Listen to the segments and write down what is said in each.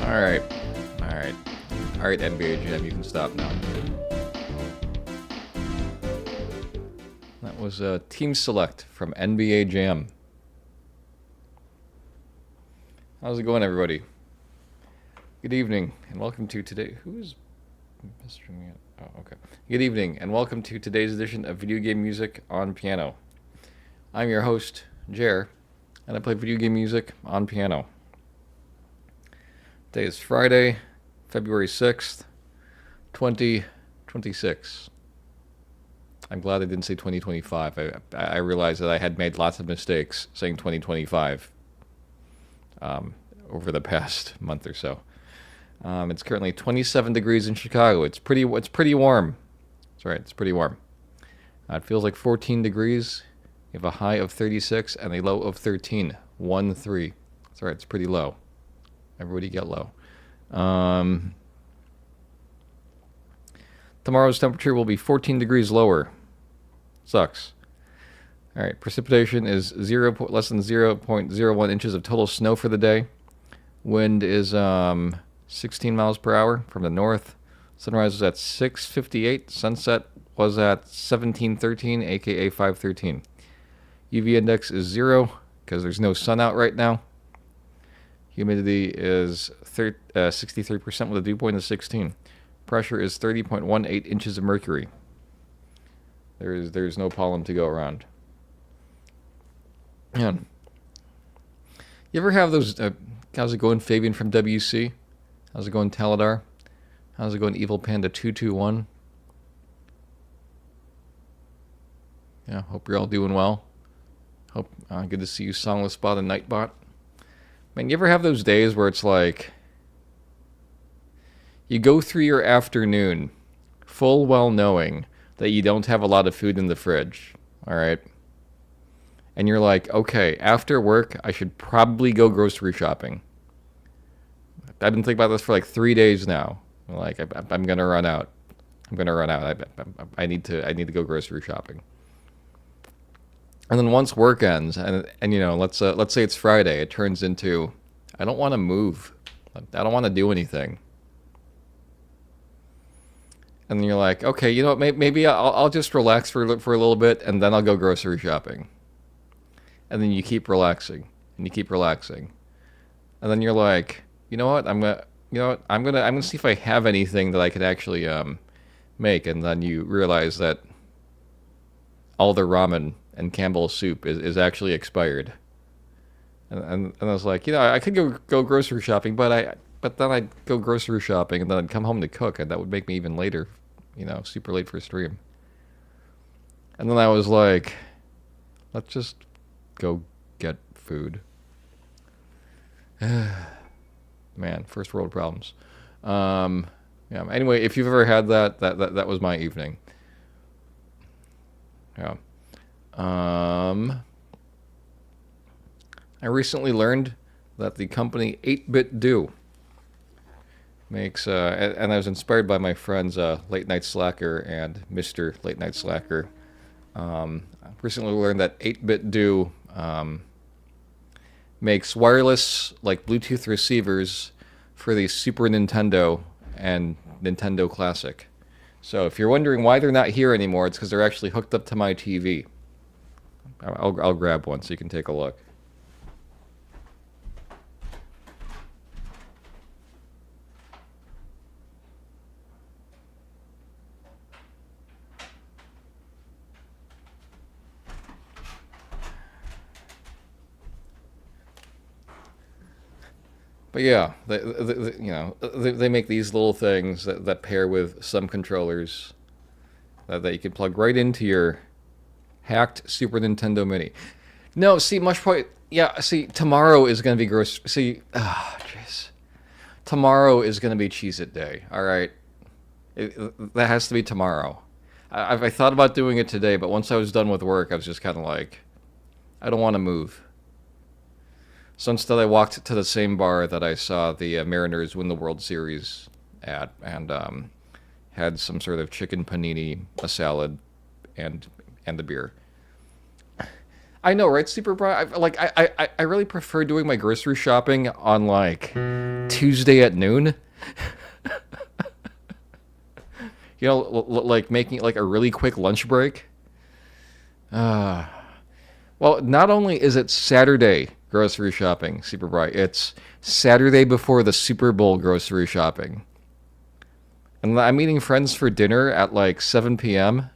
Alright. Alright. Alright, NBA Jam, you can stop now. That was a Team Select from NBA Jam. How's it going, everybody? Good evening, and welcome to today. Who's messaging me? Oh, okay. Good evening, and welcome to today's edition of Video Game Music on Piano. I'm your host, Jer, and I play video game music on piano. Today is Friday, February 6th, 2026. I'm glad I didn't say 2025. I realized that I had made lots of mistakes saying 2025 over the past month or so. It's currently 27 degrees in Chicago. It's pretty warm. That's right, it's pretty warm. It feels like 14 degrees. You have a high of 36 and a low of 13. 1-3. That's right, it's pretty low. Everybody get low. Tomorrow's temperature will be 14 degrees lower. Sucks. All right, precipitation is less than 0.01 inches of total snow for the day. Wind is 16 miles per hour from the north. Sunrise was at 6:58. Sunset was at 17:13, aka 5:13. UV index is 0 because there's no sun out right now. Humidity is 63% with a dew point of 16. Pressure is 30.18 inches of mercury. There's no pollen to go around. Yeah. You ever have those? How's it going, Fabian from WC? How's it going, Taladar? How's it going, Evil Panda 221? Yeah, hope you're all doing well. Hope good to see you, Songless Bot and Nightbot. Man, you ever have those days where it's like you go through your afternoon full well knowing that you don't have a lot of food in the fridge, all right? And you're like, okay, after work, I should probably go grocery shopping. I've been thinking about this for like 3 days now. Like, I'm gonna run out. I need to go grocery shopping. And then once work ends, and you know, let's say it's Friday, it turns into, I don't want to move. I don't want to do anything. And then you're like, okay, you know what? Maybe I'll just relax for a little bit, and then I'll go grocery shopping. And then you keep relaxing, and you keep relaxing, and then you're like, you know what? I'm gonna see if I have anything that I could actually make. And then you realize that all the ramen and Campbell's soup is actually expired. And I was like, you know, I could go grocery shopping, but then I'd go grocery shopping and then I'd come home to cook, and that would make me even later, you know, super late for stream. And then I was like, let's just go get food. Man, first world problems. Yeah. Anyway, if you've ever had that was my evening. Yeah. I recently learned that the company 8-Bit Do makes, and I was inspired by my friends Late Night Slacker and Mr. Late Night Slacker. I recently learned that 8-Bit Do makes wireless, like Bluetooth receivers for the Super Nintendo and Nintendo Classic. So if you're wondering why they're not here anymore, it's because they're actually hooked up to my TV. I'll grab one so you can take a look. But yeah, they make these little things that pair with some controllers that you can plug right into your hacked Super Nintendo Mini. No, see, much point. Yeah, see, tomorrow is going to be gross. See, jeez. Tomorrow is going to be Cheez-It Day, all right? That has to be tomorrow. I thought about doing it today, but once I was done with work, I was just kind of like, I don't want to move. So instead, I walked to the same bar that I saw the Mariners win the World Series at, and had some sort of chicken panini, a salad, and the beer. I know, right, Super Bro? I really prefer doing my grocery shopping on like Tuesday at noon. You know, like making like a really quick lunch break. Well, not only is it Saturday grocery shopping, Super Bright, it's Saturday before the Super Bowl grocery shopping. And I'm meeting friends for dinner at like 7 p.m.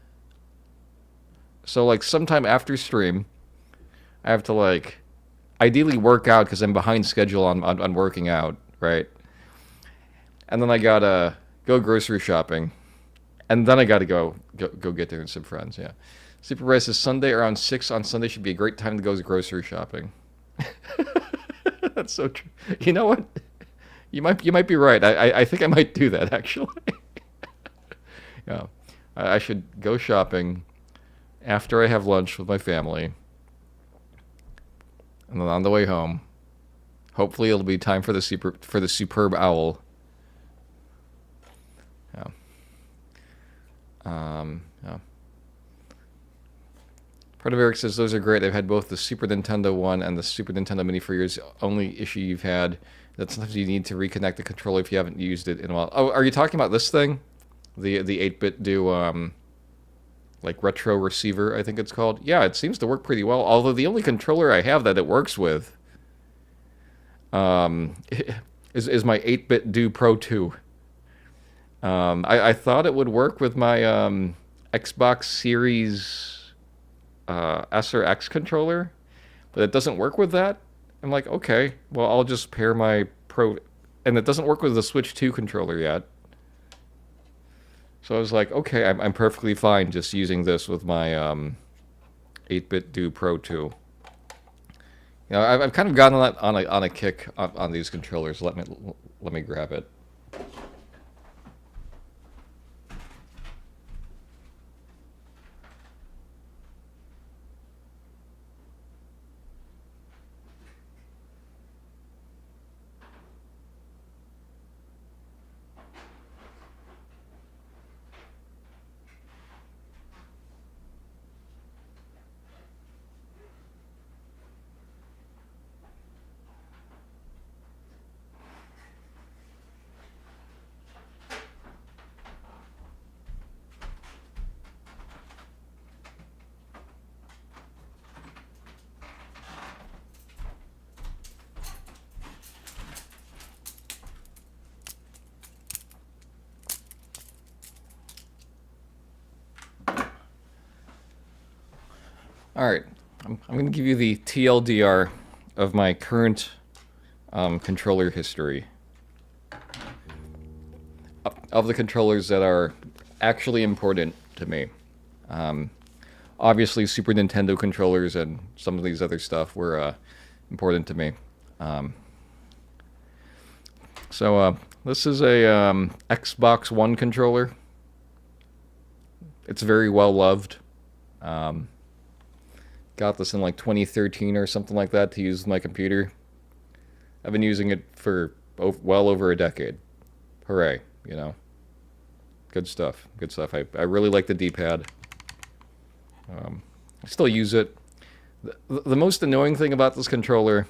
So like sometime after stream, I have to like ideally work out because I'm behind schedule on working out, right? And then I gotta go grocery shopping. And then I gotta go get dinner with some friends, yeah. Super Bright says Sunday around 6 on Sunday should be a great time to go grocery shopping. That's so true. You know what? You might be right. I think I might do that actually. Yeah, I should go shopping after I have lunch with my family, and then on the way home, hopefully it'll be time for the superb owl. Yeah. Yeah. Part of Eric says those are great. I've had both the Super Nintendo one and the Super Nintendo Mini for years. Only issue you've had that sometimes you need to reconnect the controller if you haven't used it in a while. Oh, are you talking about this thing? The 8-bit do like retro receiver, I think it's called. Yeah, it seems to work pretty well. Although the only controller I have that it works with is my 8-bit do Pro 2. I thought it would work with my Xbox Series S or X controller, but it doesn't work with that. I'm like, okay, well, I'll just pair my Pro, and it doesn't work with the Switch 2 controller yet. So I was like, okay, I'm perfectly fine just using this with my 8-bit do Pro 2. You know, I've kind of gotten on a kick on these controllers. Let me grab it. All right, I'm going to give you the TLDR of my current controller history. Of the controllers that are actually important to me. Obviously, Super Nintendo controllers and some of these other stuff were important to me. So this is a Xbox One controller. It's very well loved. Got this in like 2013 or something like that to use with my computer. I've been using it for well over a decade. Hooray, you know. Good stuff. Good stuff. I really like the D-pad. I still use it. The most annoying thing about this controller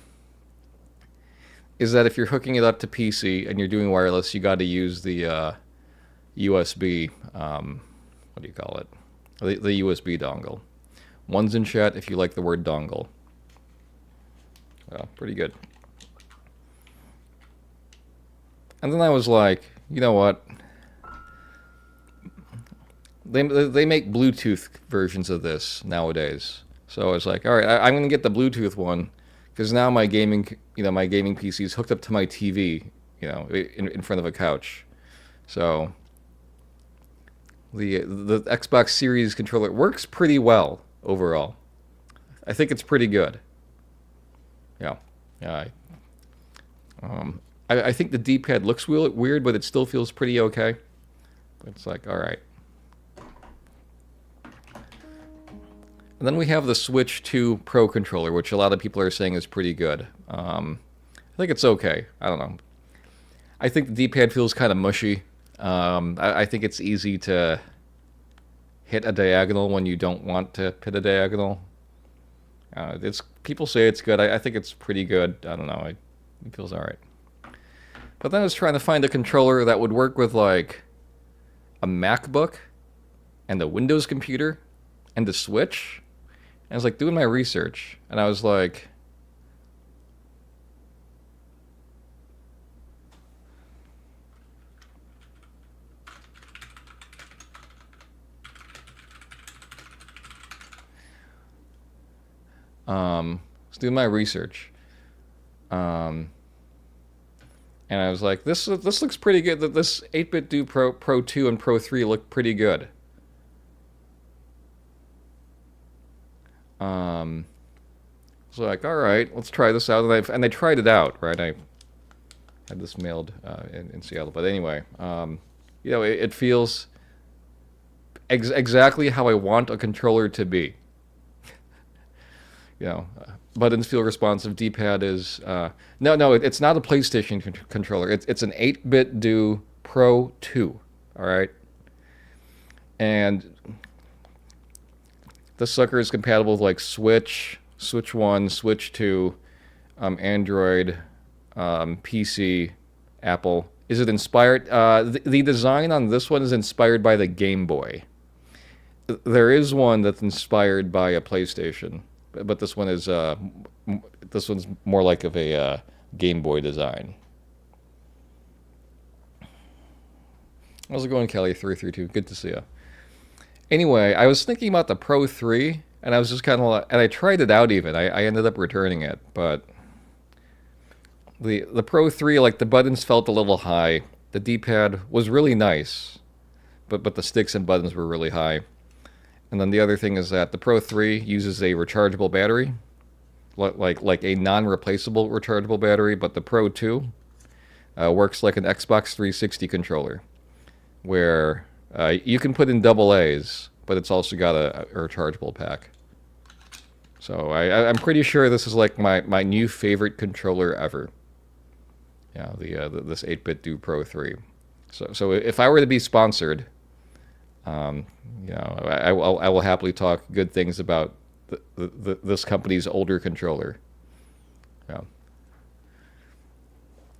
is that if you're hooking it up to PC and you're doing wireless, you got to use the USB. What do you call it? The USB dongle. One's in chat if you like the word dongle. Well, pretty good. And then I was like, you know what? They make Bluetooth versions of this nowadays. So I was like, all right, I'm going to get the Bluetooth one because now my gaming PC is hooked up to my TV, you know, in front of a couch. So the Xbox Series controller works pretty well overall. I think it's pretty good. Yeah. I think the D-pad looks weird, but it still feels pretty okay. It's like, all right. And then we have the Switch 2 Pro controller, which a lot of people are saying is pretty good. I think it's okay. I don't know. I think the D-pad feels kind of mushy. I think it's easy to hit a diagonal when you don't want to hit a diagonal. People say it's good. I think it's pretty good. I don't know. It feels all right. But then I was trying to find a controller that would work with like a MacBook and a Windows computer and a Switch. And I was like doing my research, and I was like, was doing my research, um, and I was like, this looks pretty good. That this 8-bit Do Pro 2 and Pro 3 look pretty good. So like, all right, let's try this out, and I tried it out. Right, I had this mailed in Seattle, but anyway, it feels exactly how I want a controller to be. Buttons feel responsive. D-pad is no, it's not a PlayStation controller. It's an 8-bit Do Pro 2. All right, and this sucker is compatible with like Switch 1, Switch 2, Android, PC, Apple. Is it inspired? The design on this one is inspired by the Game Boy. There is one that's inspired by a PlayStation, but this one's more like of a Game Boy design. How's it going, Kelly? 332. Good to see you. Anyway, I was thinking about the Pro 3, and I was just kind of like, and I tried it out even. I ended up returning it, but the Pro 3, like the buttons felt a little high. The D-pad was really nice, but the sticks and buttons were really high. And then the other thing is that the Pro 3 uses a rechargeable battery, like a non-replaceable rechargeable battery, but the Pro 2 works like an Xbox 360 controller, where you can put in double A's, but it's also got a rechargeable pack. So I'm pretty sure this is like my new favorite controller ever. Yeah, this 8-bit Do Pro 3. So if I were to be sponsored, I will happily talk good things about this company's older controller. Yeah.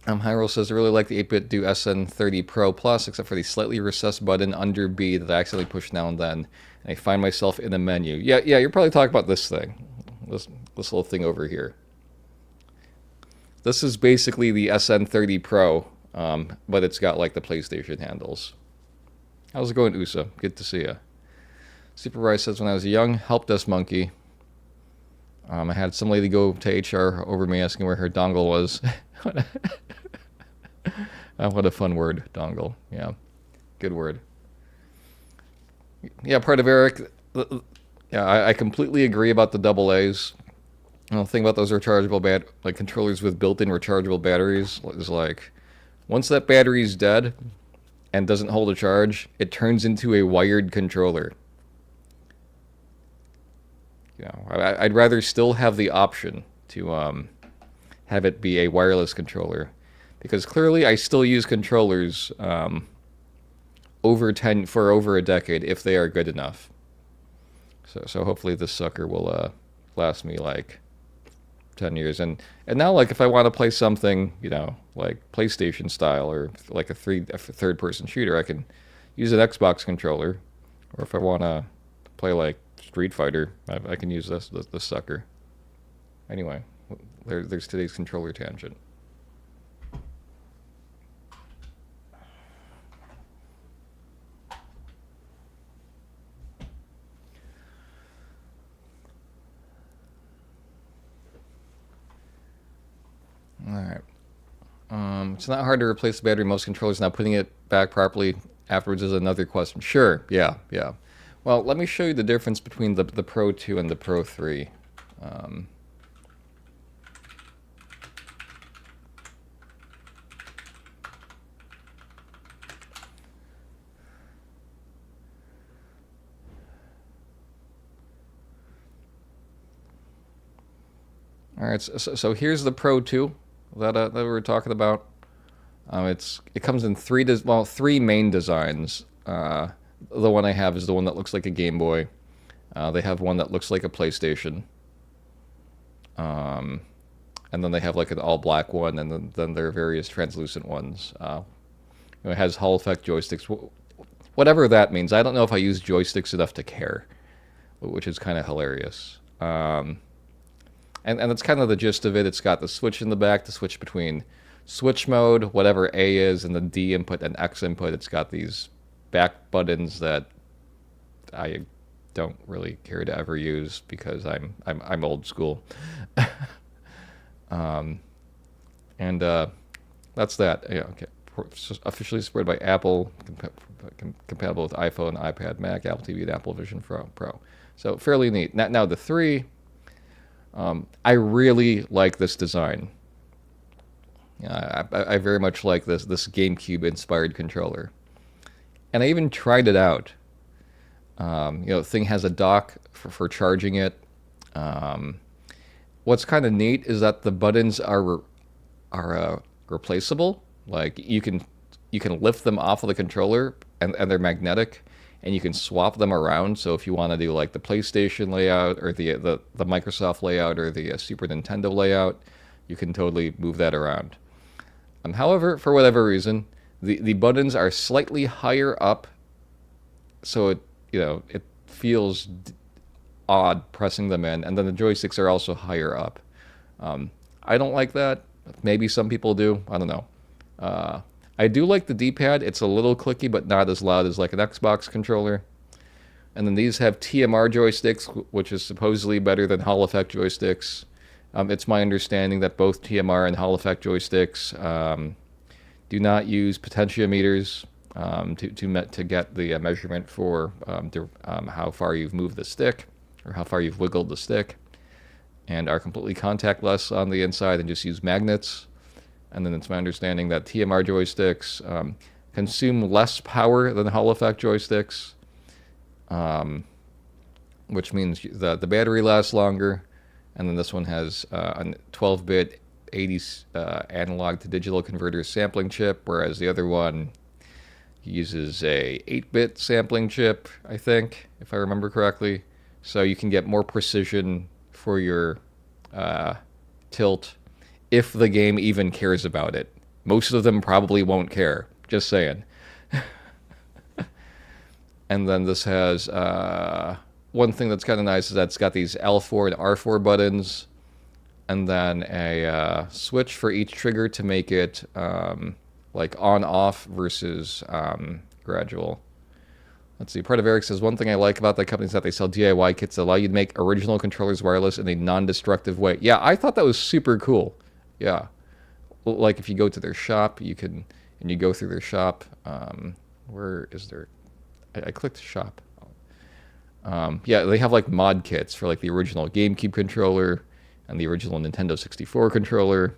Hyrule says, I really like the 8-bit Do SN30 Pro Plus, except for the slightly recessed button under B that I accidentally push now and then, and I find myself in a menu. Yeah, you're probably talking about this thing. This little thing over here. This is basically the SN30 Pro, but it's got like the PlayStation handles. How's it going, USA? Good to see you. Supervisor says, when I was a young help desk monkey, I had some lady go to HR over me asking where her dongle was. What a fun word, dongle. Yeah, good word. Yeah, part of Eric. Yeah, I completely agree about the double A's. The thing about those rechargeable like controllers with built-in rechargeable batteries is like, once that battery's dead and doesn't hold a charge, it turns into a wired controller. I'd rather still have the option to have it be a wireless controller, because clearly I still use controllers for over a decade if they are good enough. So hopefully this sucker will last me like 10 years. And now, like, if I want to play something, like PlayStation style or like a third-person shooter, I can use an Xbox controller. Or if I want to play like Street Fighter, I can use this sucker. Anyway, there's today's controller tangent. All right. It's not hard to replace the battery in most controllers. Now putting it back properly afterwards is another question. Sure. Yeah. Well, let me show you the difference between the Pro 2 and the Pro 3. All right, so here's the Pro 2 that we were talking about. It comes in three main designs. The one I have is the one that looks like a Game Boy. They have one that looks like a PlayStation. and then they have like an all black one, and then there are various translucent ones. It has Hall effect joysticks, whatever that means. I don't know if I use joysticks enough to care, which is kind of hilarious. And that's kind of the gist of it. It's got the switch in the back to switch between switch mode, whatever A is, and the D input and X input. It's got these back buttons that I don't really care to ever use because I'm old school. And that's that. Yeah, okay. Officially supported by Apple, compatible with iPhone, iPad, Mac, Apple TV, and Apple Vision Pro. So fairly neat. Now the 3, I really like this design. I very much like this GameCube inspired controller, and I even tried it out. The thing has a dock for charging it. What's kind of neat is that the buttons are replaceable. Like you can lift them off of the controller, and they're magnetic, and you can swap them around. So if you want to do like the PlayStation layout or the Microsoft layout or the Super Nintendo layout, you can totally move that around. However, for whatever reason, the buttons are slightly higher up, so it feels odd pressing them in, and then the joysticks are also higher up. I don't like that. Maybe some people do. I don't know. I do like the D-pad. It's a little clicky, but not as loud as like an Xbox controller. And then these have TMR joysticks, which is supposedly better than Hall effect joysticks. It's my understanding that both TMR and Hall effect joysticks do not use potentiometers to get the measurement for how far you've moved the stick or how far you've wiggled the stick, and are completely contactless on the inside and just use magnets. And then it's my understanding that TMR joysticks consume less power than Hall effect joysticks, which means the battery lasts longer. And then this one has a 12-bit 80s analog to digital converter sampling chip, whereas the other one uses a 8-bit sampling chip, I think, if I remember correctly. So you can get more precision for your tilt if the game even cares about it. Most of them probably won't care, just saying. And then this has one thing that's kind of nice is that it's got these L4 and R4 buttons, and then a switch for each trigger to make it like on-off versus gradual. Let's see. Part of Eric says, one thing I like about that company is that they sell DIY kits that allow you to make original controllers wireless in a non-destructive way. Yeah, I thought that was super cool. Yeah. Like if you go to their shop, you go through their shop. Where is their... I clicked shop. Yeah, they have like mod kits for like the original GameCube controller and the original Nintendo 64 controller.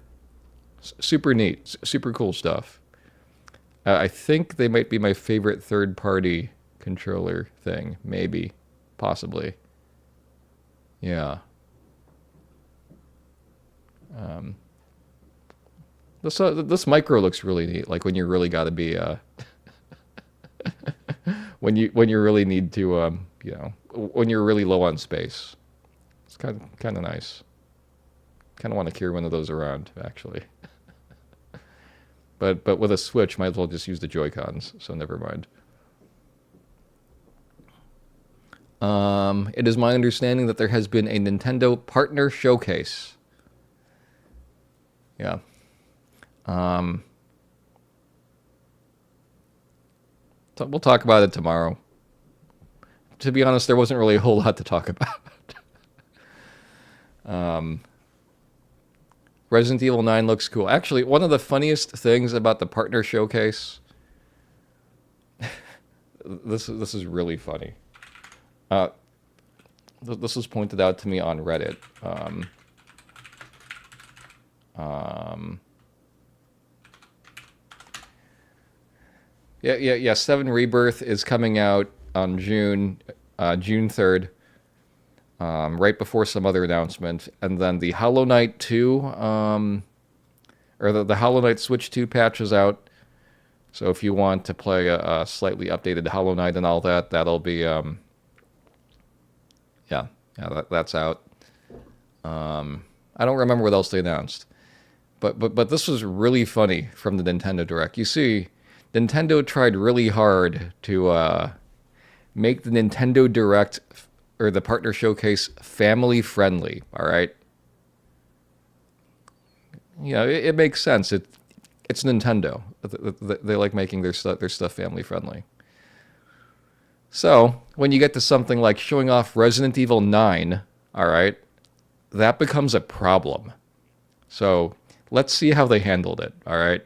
Super neat. Super cool stuff. I think they might be my favorite third-party controller thing. Maybe. Possibly. Yeah. This micro looks really neat. Like when you really got to be when you really need to when you're really low on space. It's kind of nice. Kind of want to carry one of those around, actually. But with a Switch, might as well just use the Joy-Cons. So never mind. It is my understanding that there has been a Nintendo partner showcase. Yeah. We'll talk about it tomorrow. To be honest, there wasn't really a whole lot to talk about. Resident Evil 9 looks cool. Actually, one of the funniest things about the partner showcase... this is really funny. This was pointed out to me on Reddit. Yeah. 7 Rebirth is coming out on June 3rd, right before some other announcement, and then the Hollow Knight 2, or the Hollow Knight Switch 2 patch is out. So if you want to play a slightly updated Hollow Knight and all that, that'll be that's out. I don't remember what else they announced. But this was really funny from the Nintendo Direct. You see, Nintendo tried really hard to make the Nintendo Direct or the partner showcase family friendly. All right. It makes sense. It's Nintendo. They like making their stuff family friendly. So when you get to something like showing off Resident Evil 9, all right, that becomes a problem. So let's see how they handled it. All right.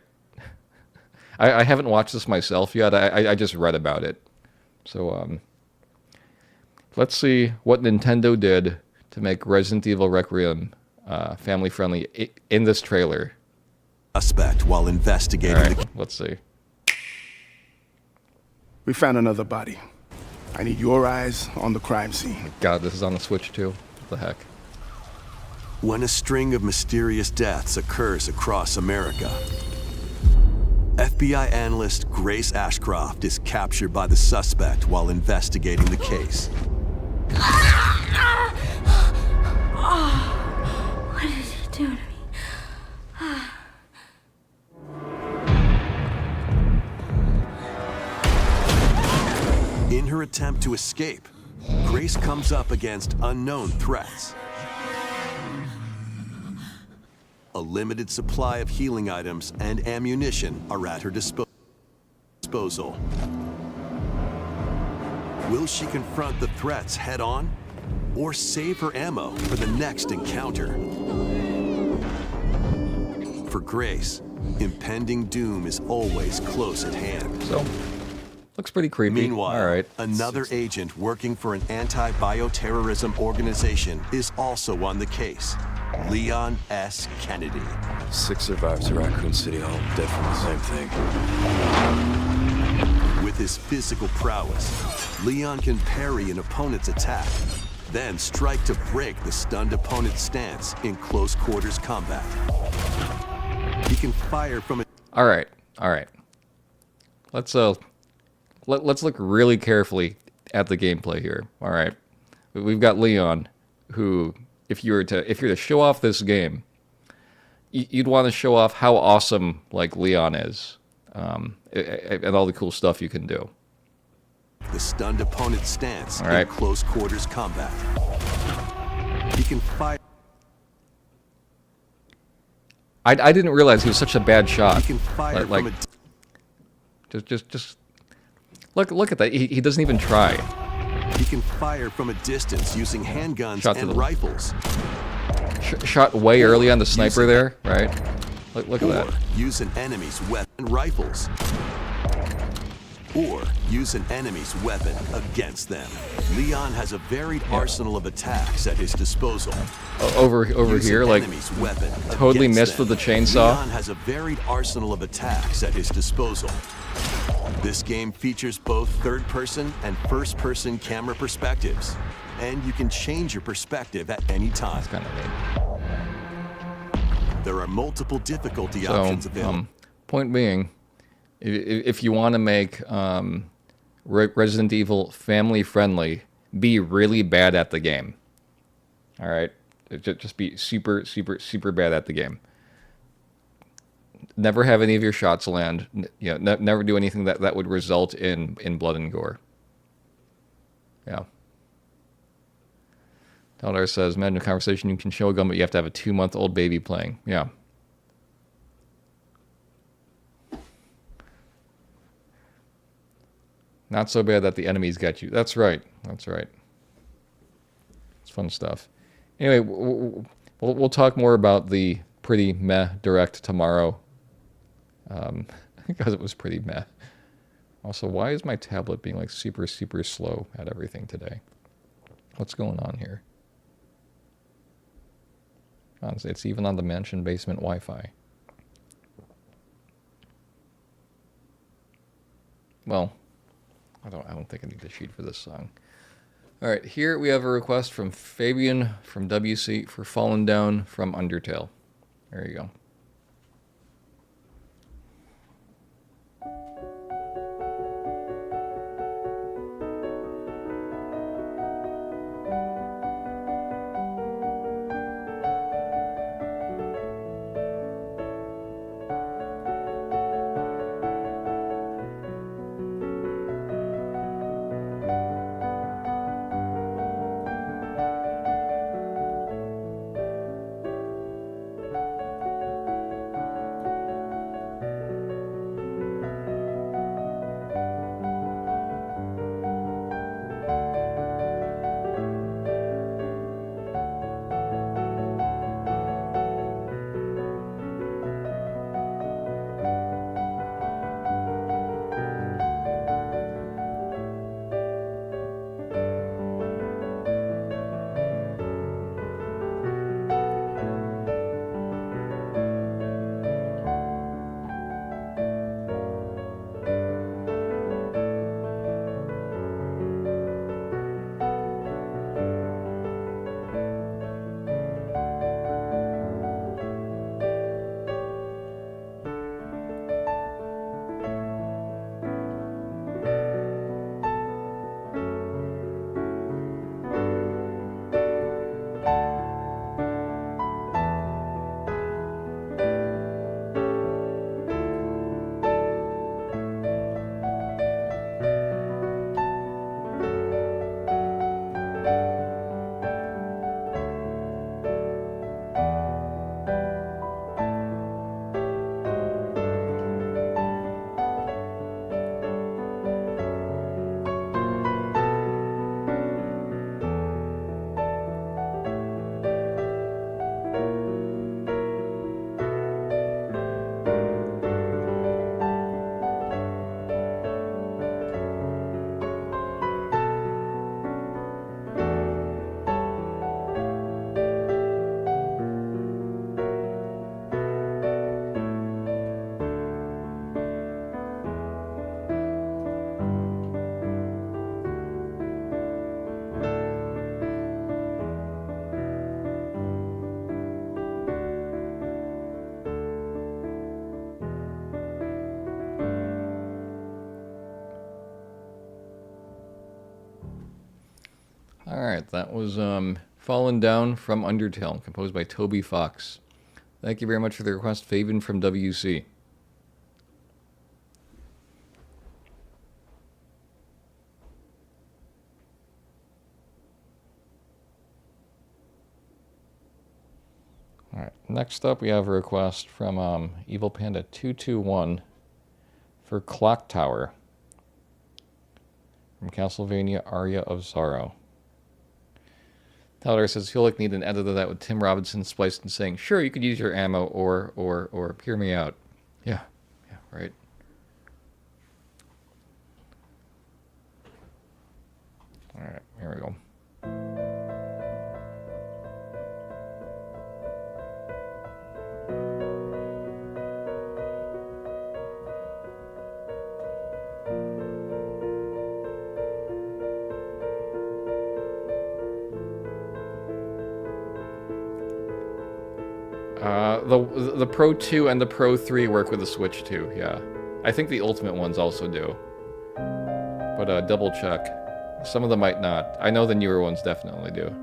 I haven't watched this myself yet. I just read about it. So let's see what Nintendo did to make Resident Evil Requiem family friendly in this trailer. Suspect while investigating. All right, let's see. We found another body. I need your eyes on the crime scene. God, this is on the Switch too. What the heck? When a string of mysterious deaths occurs across America, FBI analyst Grace Ashcroft is captured by the suspect while investigating the case. What did he do to me? In her attempt to escape, Grace comes up against unknown threats. A limited supply of healing items and ammunition are at her disposal. Will she confront the threats head-on, or save her ammo for the next encounter? For Grace, impending doom is always close at hand. So, looks pretty creepy. Meanwhile, all right. Another agent working for an anti-bioterrorism organization is also on the case. Leon S. Kennedy. 6 survivors of Raccoon City, all dead from the same thing. With his physical prowess, Leon can parry an opponent's attack, then strike to break the stunned opponent's stance in close quarters combat. He can fire from a... All right. Let's look really carefully at the gameplay here. All right. We've got Leon, who, if you're to show off this game, you'd want to show off how awesome like Leon is, and all the cool stuff you can do. The stunned opponent's stance all right. in close quarters combat. He can fire. I didn't realize he was such a bad shot. He can fire like from a... just look at that. He doesn't even try. He can fire from a distance using handguns and rifles. Shot way early on the sniper there, right? Look at that. Use an enemy's weapon and rifles. Or use an enemy's weapon against them. Leon has a varied arsenal of attacks at his disposal. Over here, like, totally missed with the chainsaw. Leon has a varied arsenal of attacks at his disposal. This game features both third-person and first-person camera perspectives, and you can change your perspective at any time. That's kind of neat. There are multiple difficulty options available. Point being, if you want to make Resident Evil family friendly, be really bad at the game. All right, just be super bad at the game. Never have any of your shots land. Never do anything that would result in blood and gore. Yeah. Teldar says, imagine a conversation you can show a gun, but you have to have a 2-month-old baby playing. Yeah. Not so bad that the enemies get you. That's right. It's fun stuff. Anyway, we'll talk more about the pretty meh direct tomorrow. Because it was pretty meh. Also, why is my tablet being like super slow at everything today? What's going on here? Honestly, it's even on the mansion basement Wi-Fi. Well, I don't think I need the sheet for this song. All right, here we have a request from Fabian from WC for Fallen Down from Undertale. There you go. right, that was Fallen Down from Undertale, composed by Toby Fox. Thank you very much for the request, Faven from WC. Alright, next up we have a request from Evil Panda 221 for Clock Tower from Castlevania Aria of Sorrow. Tyler says, feel like need an edit of that with Tim Robinson spliced and saying, sure, you could use your ammo or hear me out. Yeah, right. Alright, here we go. The Pro 2 and the Pro 3 work with the Switch 2, yeah. I think the Ultimate ones also do. But double check. Some of them might not. I know the newer ones definitely do.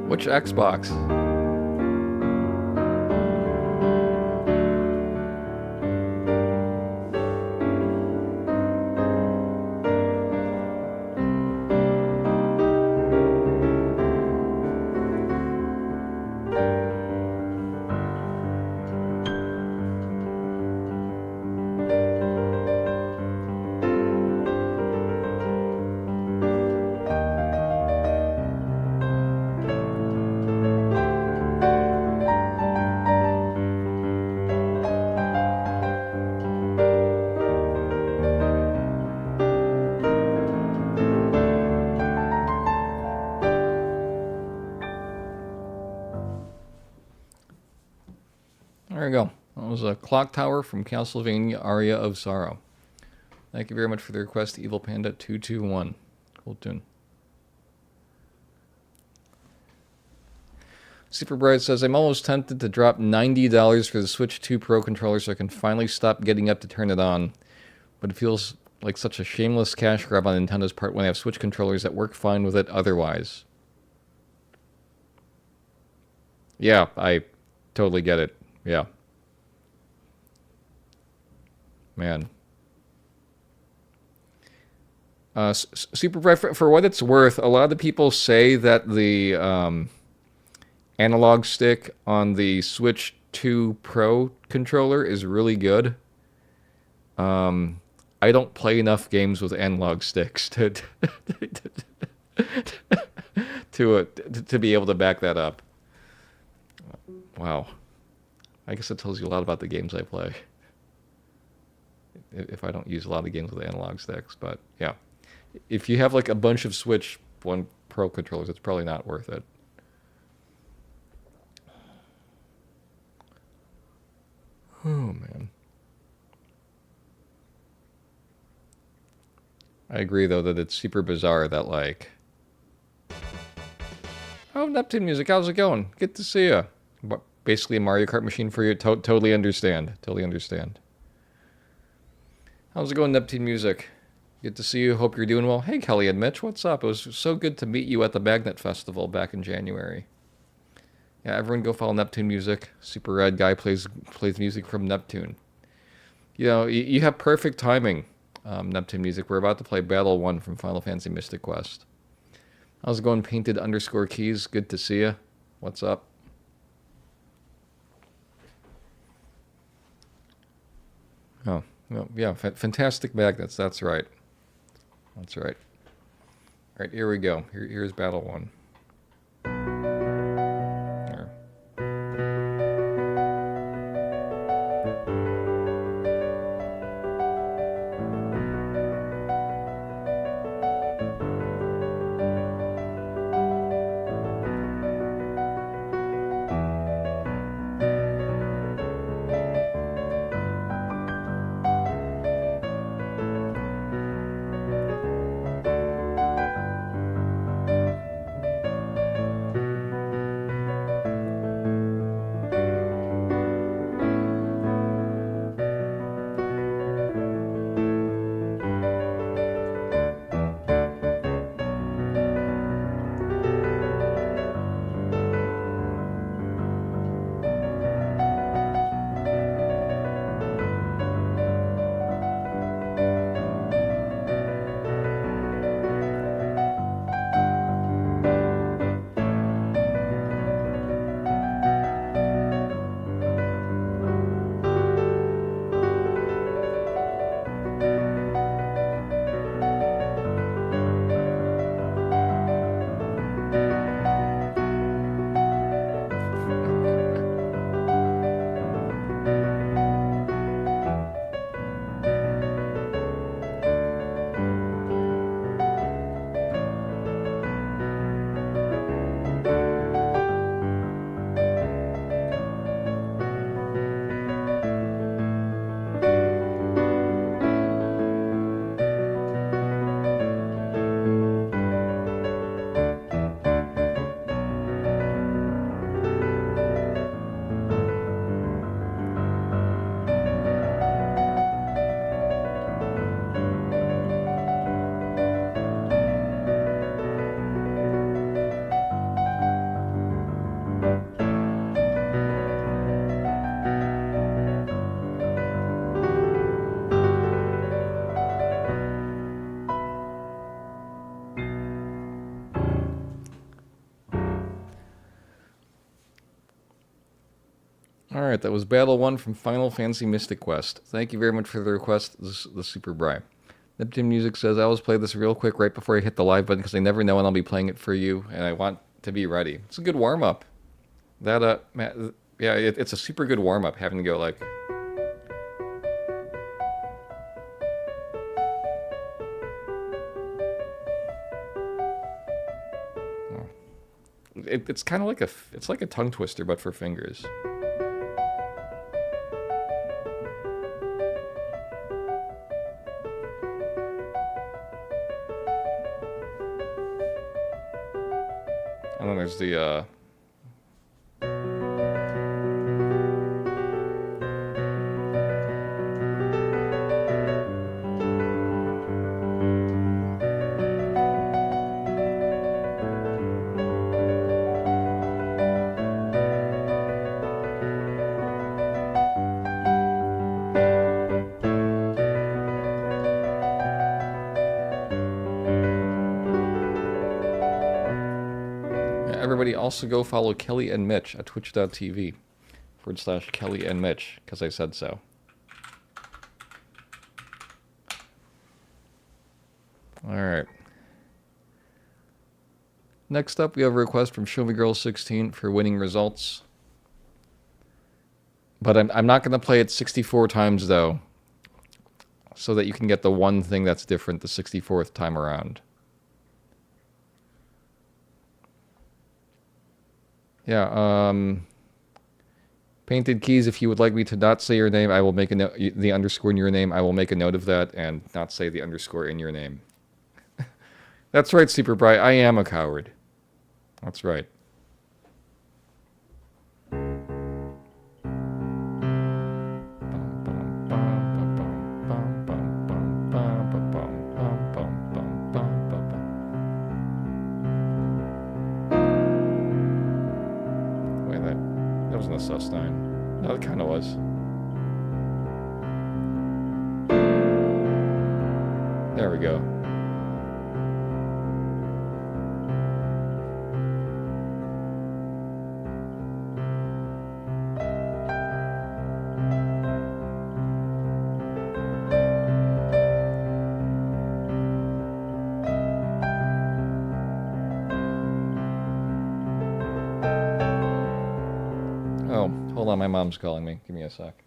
Which Xbox? There we go. That was a Clock Tower from Castlevania Aria of Sorrow. Thank you very much for the request, Evil Panda 221. Cool tune. Super Bright says, I'm almost tempted to drop $90 for the Switch 2 Pro controller so I can finally stop getting up to turn it on. But it feels like such a shameless cash grab on Nintendo's part when I have Switch controllers that work fine with it otherwise. Yeah, I totally get it. Yeah. Man. Super Bright, for what it's worth, a lot of the people say that the analog stick on the Switch 2 Pro controller is really good. I don't play enough games with analog sticks to be able to back that up. Wow. I guess it tells you a lot about the games I play. If I don't use a lot of games with analog sticks, but yeah. If you have like a bunch of Switch 1 Pro controllers, it's probably not worth it. Oh, man. I agree, though, that it's super bizarre that, like... Oh, Neptune Music, how's it going? Good to see you. Basically a Mario Kart machine for you. Totally understand. Totally understand. How's it going, Neptune Music? Good to see you. Hope you're doing well. Hey, Kelly and Mitch, what's up? It was so good to meet you at the Magnet Festival back in January. Yeah, everyone go follow Neptune Music. Super Red Guy plays music from Neptune. You know, you have perfect timing, Neptune Music. We're about to play Battle 1 from Final Fantasy Mystic Quest. How's it going, Painted_Keys? Good to see you. What's up? Oh, well, yeah, fantastic magnets. That's right. That's right. All right, here we go. Here's Battle 1. Here. Alright, that was Battle 1 from Final Fantasy Mystic Quest. Thank you very much for the request, the Super Bri. Neptune Music says, I always play this real quick right before I hit the live button because I never know when I'll be playing it for you, and I want to be ready. It's a good warm-up. That, yeah, it's a super good warm-up, having to go like... It's kind of like it's like a tongue twister, but for fingers. And then there's the, everybody also go follow Kelly and Mitch at twitch.tv/Kelly and Mitch, because I said so. Alright. Next up, we have a request from Show Me Girl 16 for winning results. But I'm not going to play it 64 times, though, so that you can get the one thing that's different the 64th time around. Yeah, Painted Keys, if you would like me to not say your name, I will make a note, the underscore in your name, I will make a note of that and not say the underscore in your name. That's right, Super Bright. I am a coward. That's right. Wait, that wasn't a sus9. No, it kind of was. There we go. Oh, hold on, my mom's calling me. Give me a sec.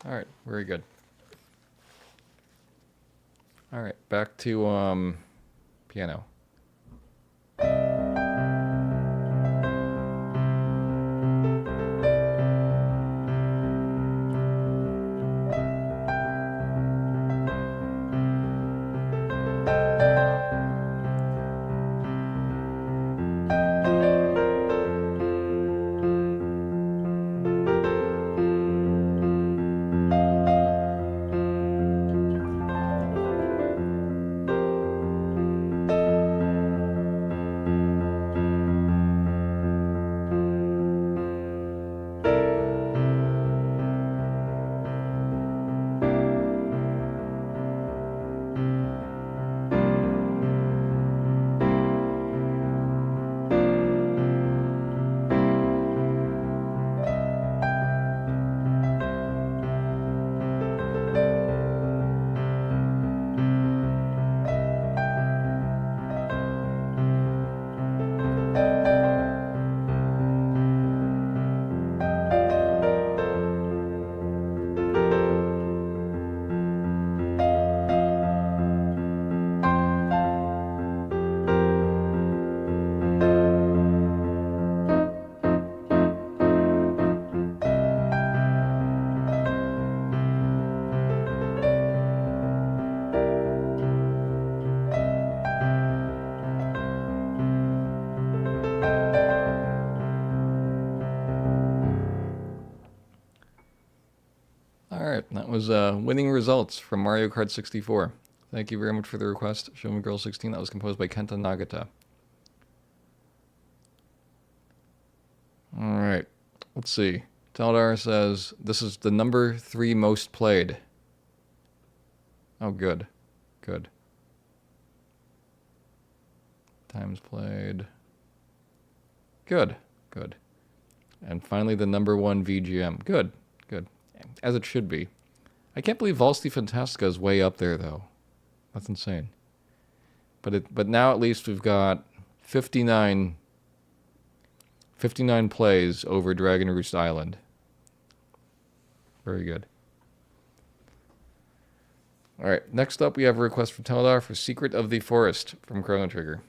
All right, very good. All right, back to piano. Alright, that was winning results from Mario Kart 64. Thank you very much for the request, Show Me Girl 16. That was composed by Kenta Nagata. Alright, let's see. Taldar says, this is the number 3 most played. Oh, good. Good. Times played. Good. Good. And finally, the number 1 VGM. Good. Good. As it should be. I can't believe Valsti Fantastica is way up there, though. That's insane. But now at least we've got 59 plays over Dragon Roost Island. Very good. Alright, next up we have a request from Teldar for Secret of the Forest from Chrono Trigger.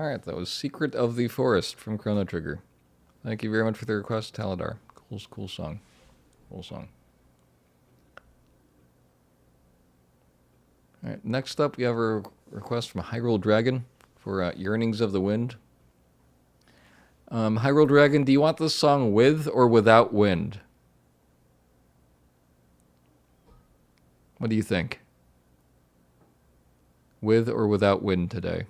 All right, that was Secret of the Forest from Chrono Trigger. Thank you very much for the request, Taladar. Cool song. Cool song. All right, next up, we have a request from Hyrule Dragon for Yearnings of the Wind. Hyrule Dragon, do you want this song with or without wind? What do you think? With or without wind today?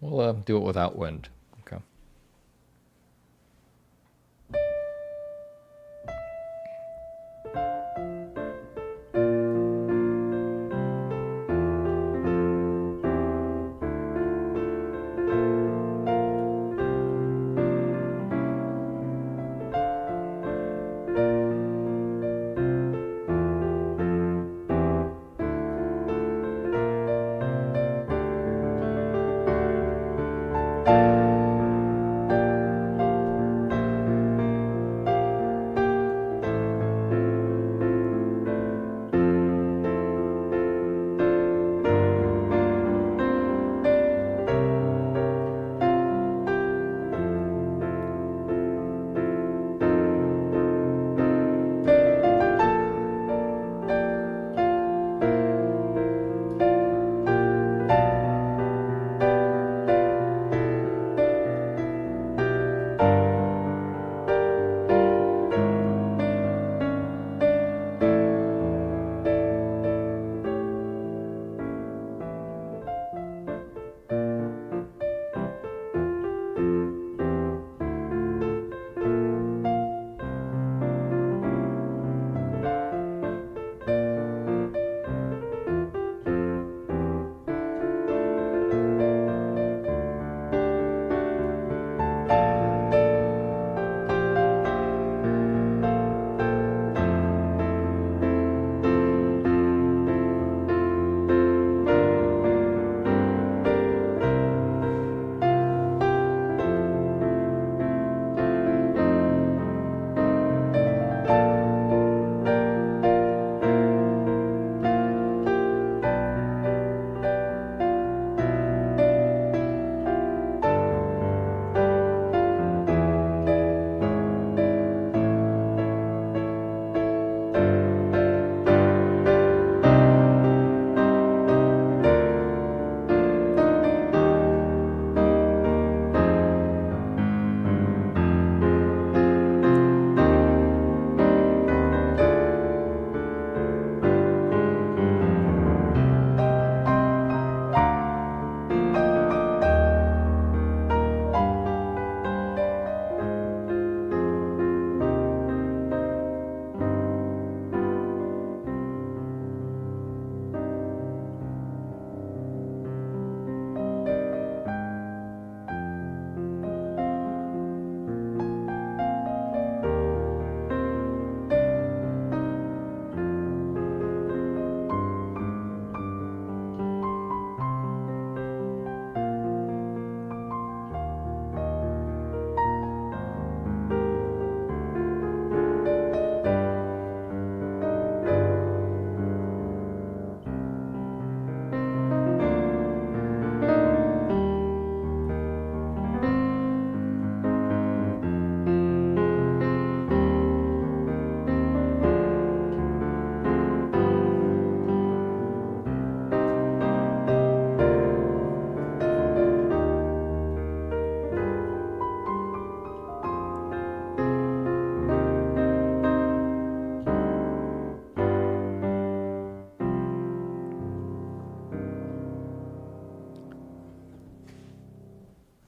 We'll do it without wind. Okay.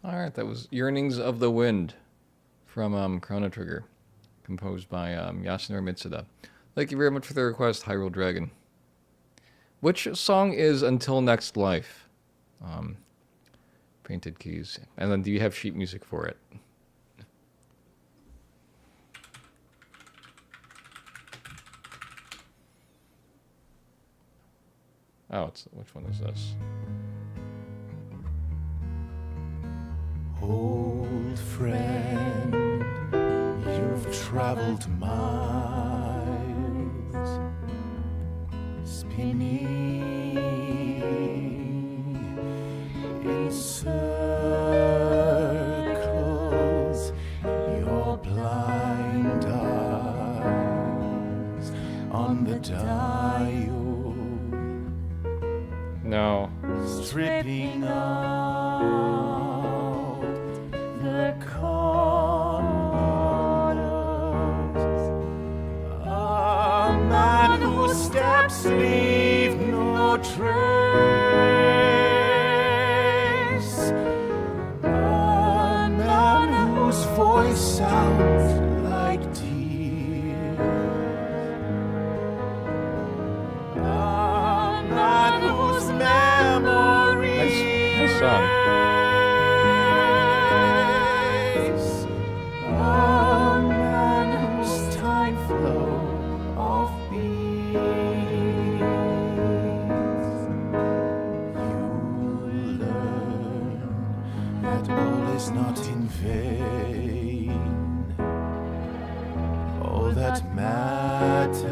All right, that was Yearnings of the Wind from Chrono Trigger, composed by Yasunori Mitsuda. Thank you very much for the request, Hyrule Dragon. Which song is Until Next Life? Painted Keys. And then do you have sheet music for it? Oh, which one is this? Old friend, you've traveled miles, spinning in circles, your blind eyes on the dial. No. Stripping out the corners. A man whose steps leave no trace. A man whose voice sounds like tears. A man whose memory Nice song. a man whose time flow of beats. You learn that all is not in vain. All that matters.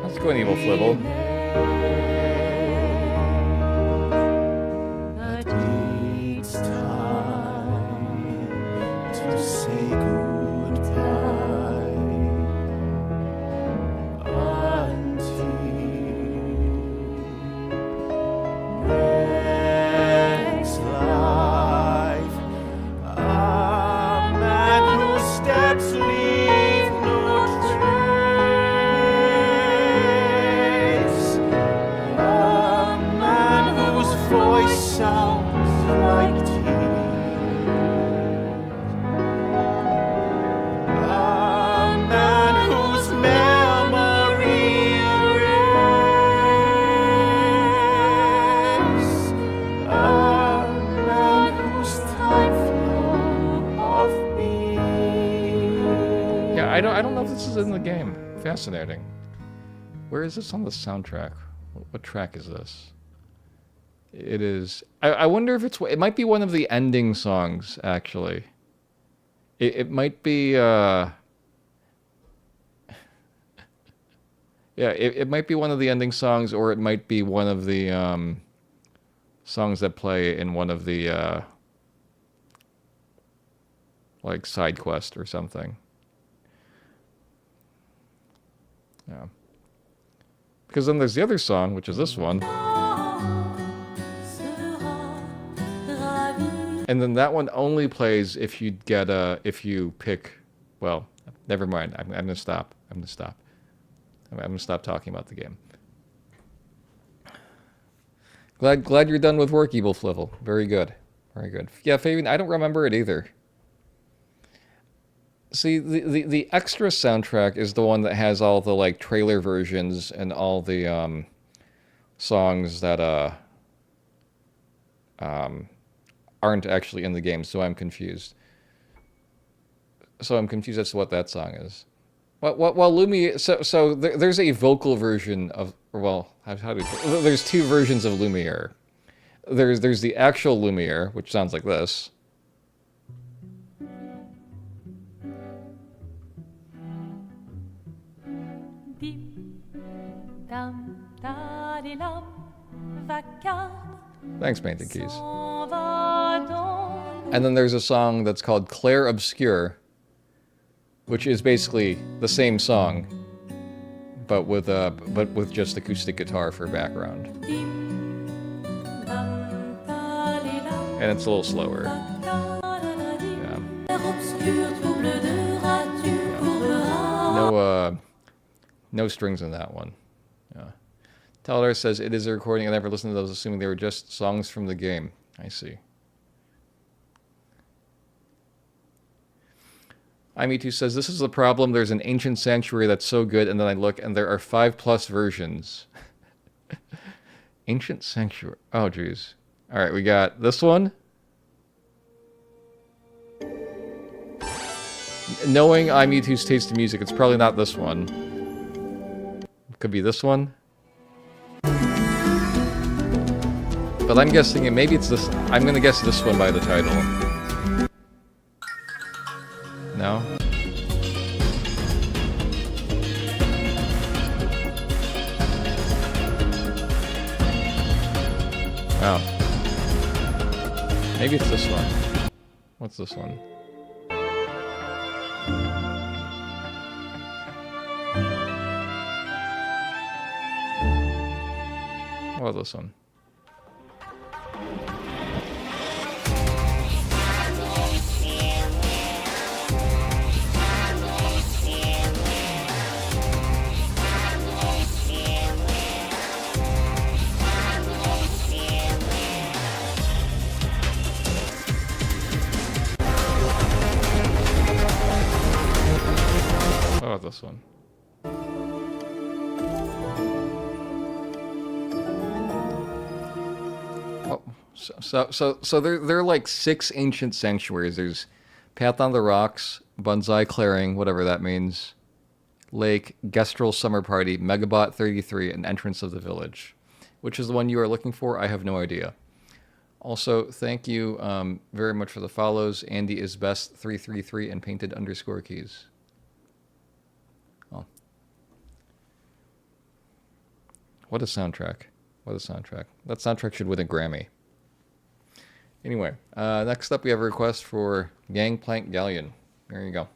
Let's go an evil flibble. But it's time to say goodbye until next life. A man whose steps leave no trace. A man whose voice sounds like tears. A man whose memory erased. A man whose time flow of being. Yeah, I don't know if this is in the game. Fascinating. Where is this on the soundtrack? What track is this? It is. I wonder if it might be one of the ending songs, actually. It might be. Yeah, it might be one of the ending songs, or it might be one of the songs that play in one of the like side quest or something. Yeah. Because then there's the other song, which is this one. And then that one only plays if you get if you pick. Well, never mind. I'm gonna stop. I'm gonna stop. I'm gonna stop talking about the game. Glad you're done with work, Evil Flivel. Very good. Very good. Yeah, Fabian, I don't remember it either. See, the extra soundtrack is the one that has all the like trailer versions and all the songs that aren't actually in the game, so I'm confused. So I'm confused as to what that song is. Well, Lumiere. So there's a vocal version of. Well, there's two versions of Lumiere. There's the actual Lumiere, which sounds like this. Thanks, Painted Keys. And then there's a song that's called Clair Obscure, which is basically the same song, but with just acoustic guitar for background. And it's a little slower. Yeah. No strings in that one. Yeah. Taladar says it is a recording. I never listened to those, assuming they were just songs from the game. I see. iMe2 says this is the problem. There's an ancient sanctuary that's so good, and then I look, and there are 5+ versions. Ancient sanctuary. Oh, geez. All right, we got this one. Knowing iMe2's taste in music, it's probably not this one. Could be this one. But I'm guessing it. Maybe it's this. I'm gonna guess this one by the title. No. Wow. Maybe it's this one. What's this one? What about this one? What about this one? Oh, so there are like 6 ancient sanctuaries. There's Path on the Rocks, Bonsai Clearing, whatever that means, Lake, Gestrel Summer Party, Megabot 33, and Entrance of the Village. Which is the one you are looking for? I have no idea. Also, thank you very much for the follows. Andy is best 333 and painted underscore keys. Oh. What a soundtrack. What a soundtrack. That soundtrack should win a Grammy. Anyway, next up we have a request for Gangplank Galleon. There you go.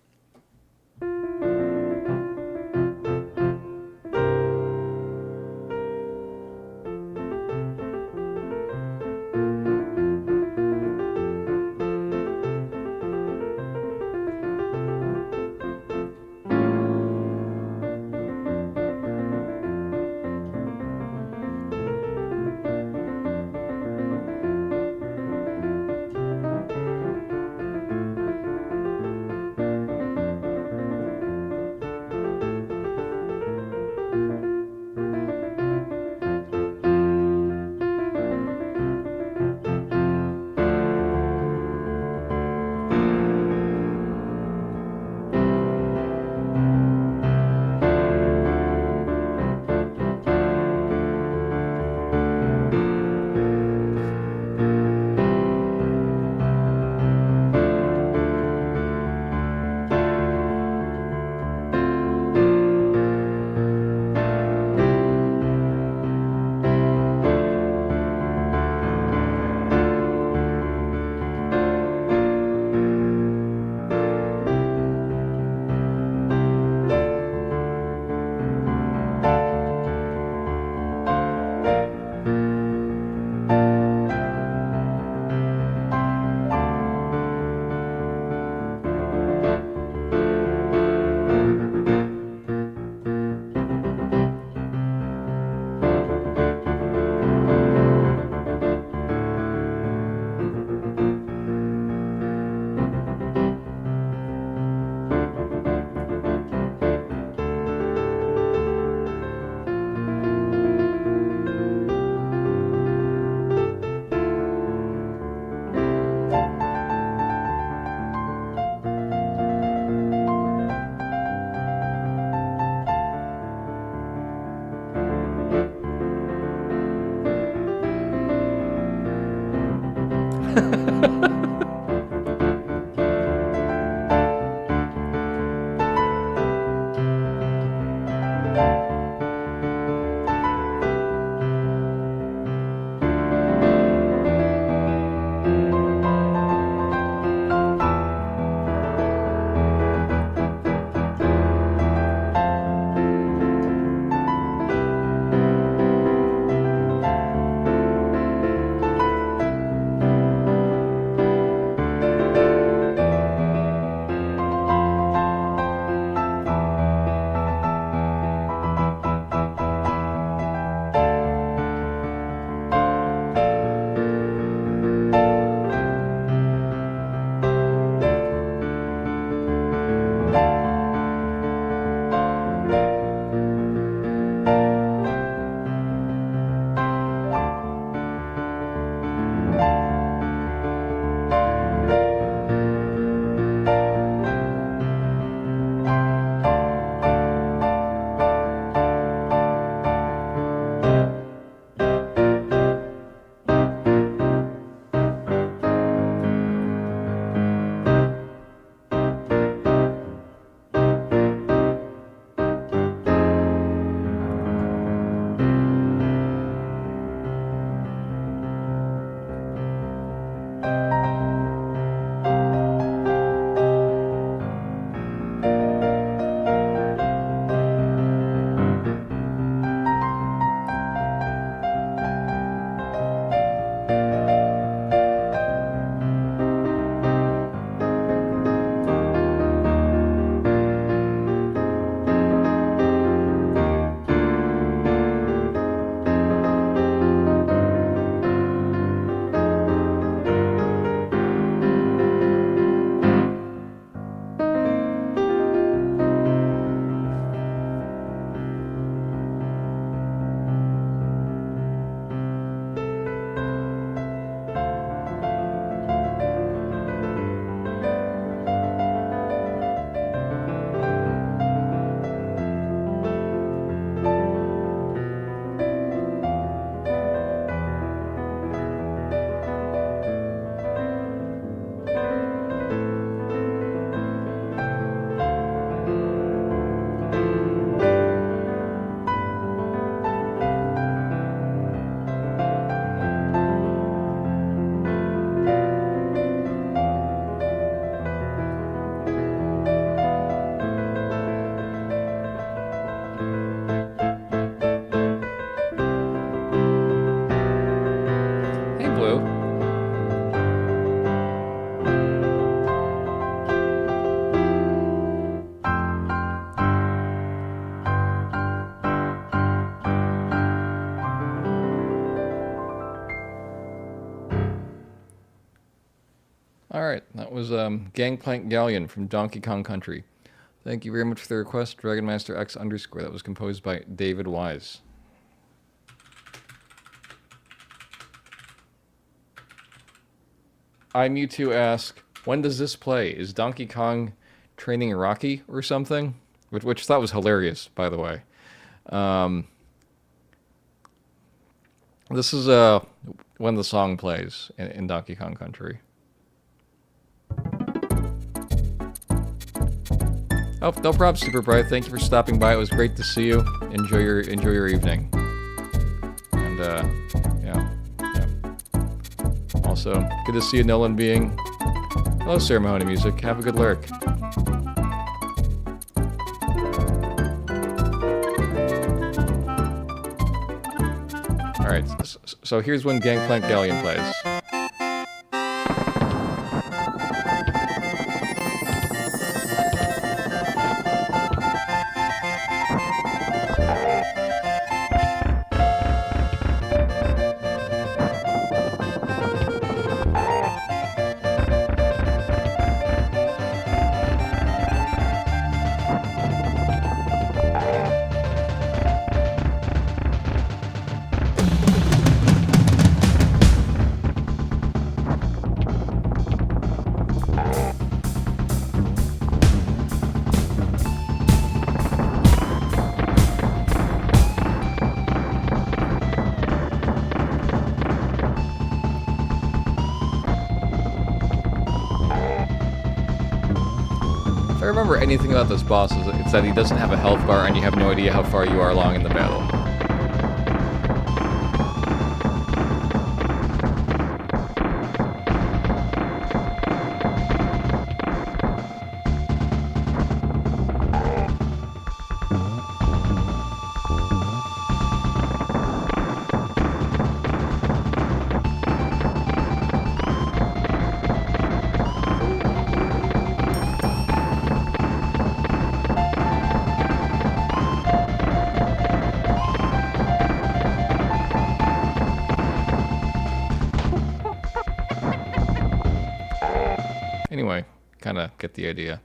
was Gangplank Galleon from Donkey Kong Country. Thank you very much for the request, Dragonmaster X _. That was composed by David Wise. I Mewtwo ask, when does this play? Is Donkey Kong training Rocky or something? Which I thought was hilarious, by the way. This is when the song plays in Donkey Kong Country. Oh, no problem, Super Bright. Thank you for stopping by. It was great to see you. Enjoy your evening. And yeah. Also, good to see you, Nolan Being. Hello, Sarah Mahoney Music. Have a good lurk. Alright, so here's when Gangplank Galleon plays. If I remember anything about this boss, it's that he doesn't have a health bar and you have no idea how far you are along in the battle. Anyway, kind of get the idea.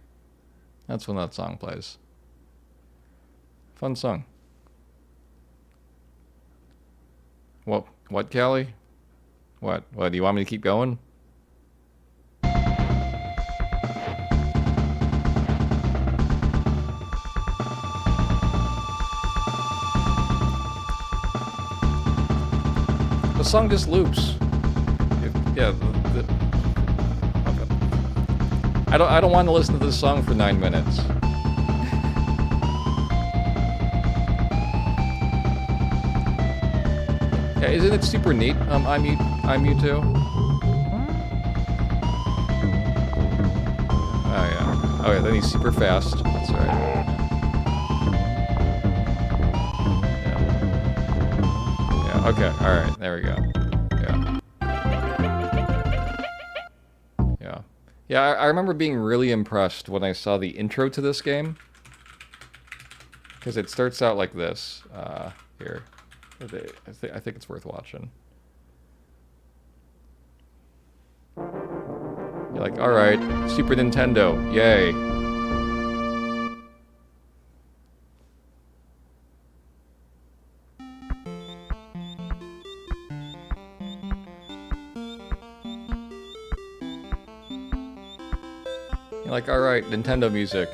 That's when that song plays. Fun song. What, Callie? What, do you want me to keep going? The song just loops. Yeah, I don't want to listen to this song for 9 minutes. Yeah, isn't it super neat? I'm Mewtwo. Oh yeah. Oh yeah. Then he's super fast. That's right. Yeah. Okay. All right. There we go. Yeah, I remember being really impressed when I saw the intro to this game. Because it starts out like this. Here. I think it's worth watching. You're like, alright, Super Nintendo, yay. You're like, alright, Nintendo music.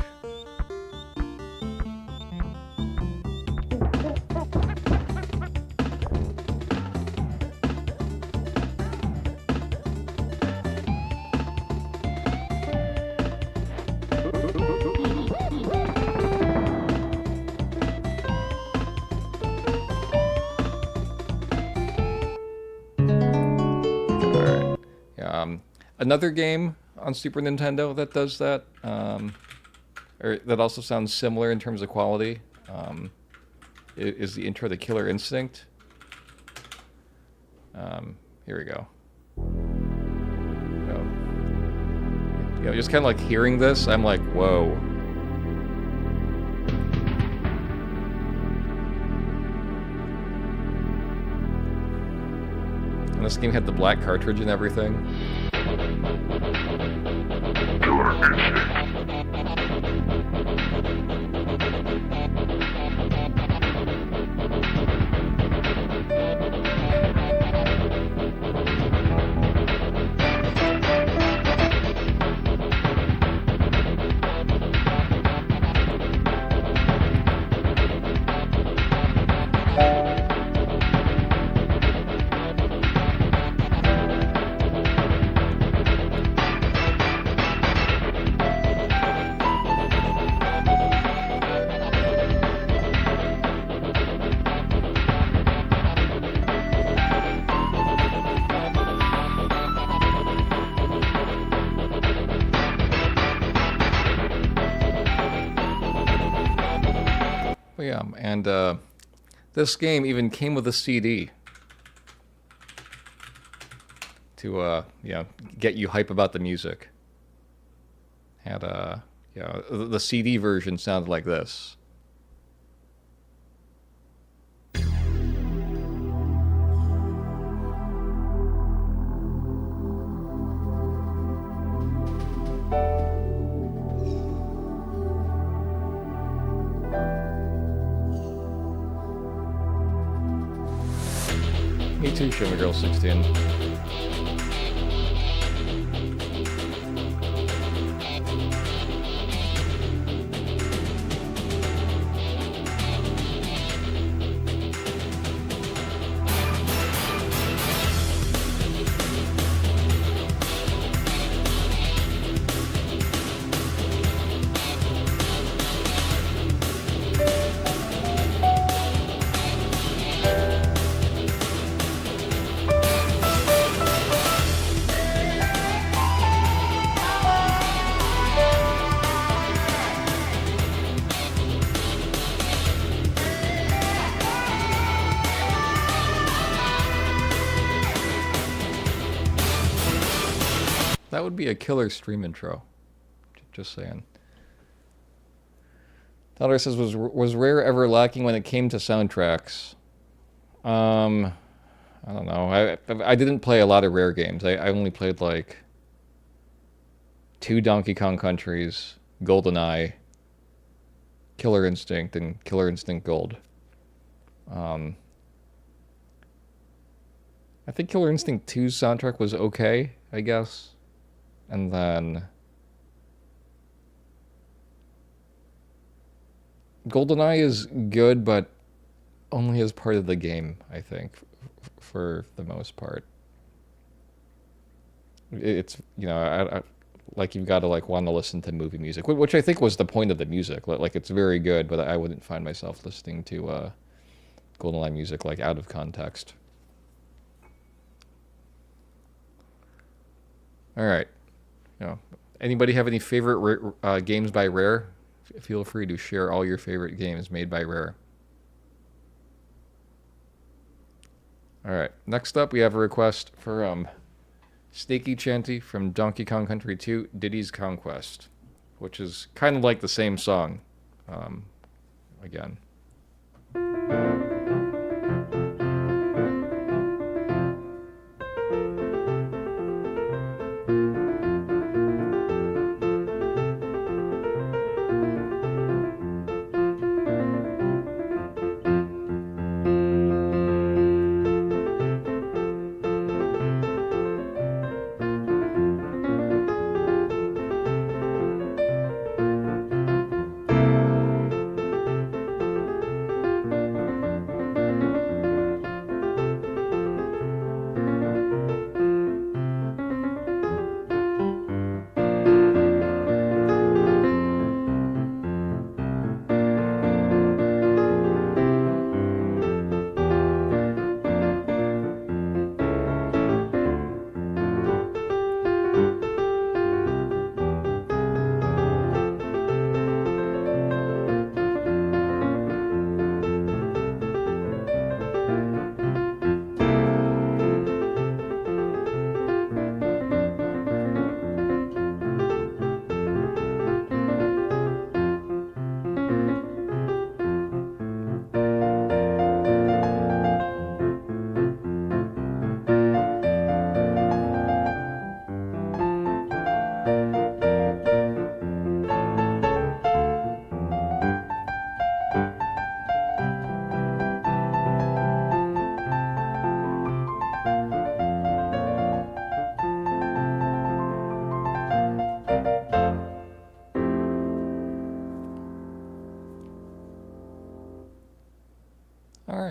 Alright. Another game on Super Nintendo that does that, or that also sounds similar in terms of quality, is the intro to Killer Instinct. Here we go. You know, just kind of like hearing this, I'm like, whoa. And this game had the black cartridge and everything. But yeah, and this game even came with a CD to get you hype about the music. Had the CD version sounded like this. Me too, Shimmy Girl 16. That would be a killer stream intro. Just saying. Tyler says, was Rare ever lacking when it came to soundtracks? I don't know. I didn't play a lot of Rare games. I only played like 2 Donkey Kong Countries, GoldenEye, Killer Instinct, and Killer Instinct Gold. I think Killer Instinct 2's soundtrack was okay, I guess. And then GoldenEye is good, but only as part of the game, I think, for the most part. It's, like you've got to like want to listen to movie music, which I think was the point of the music. Like it's very good, but I wouldn't find myself listening to GoldenEye music like out of context. All right. Anybody have any favorite games by Rare? Feel free to share all your favorite games made by Rare. All right. Next up, we have a request for Snaky Chanty from Donkey Kong Country 2, Diddy's Conquest, which is kind of like the same song. Again.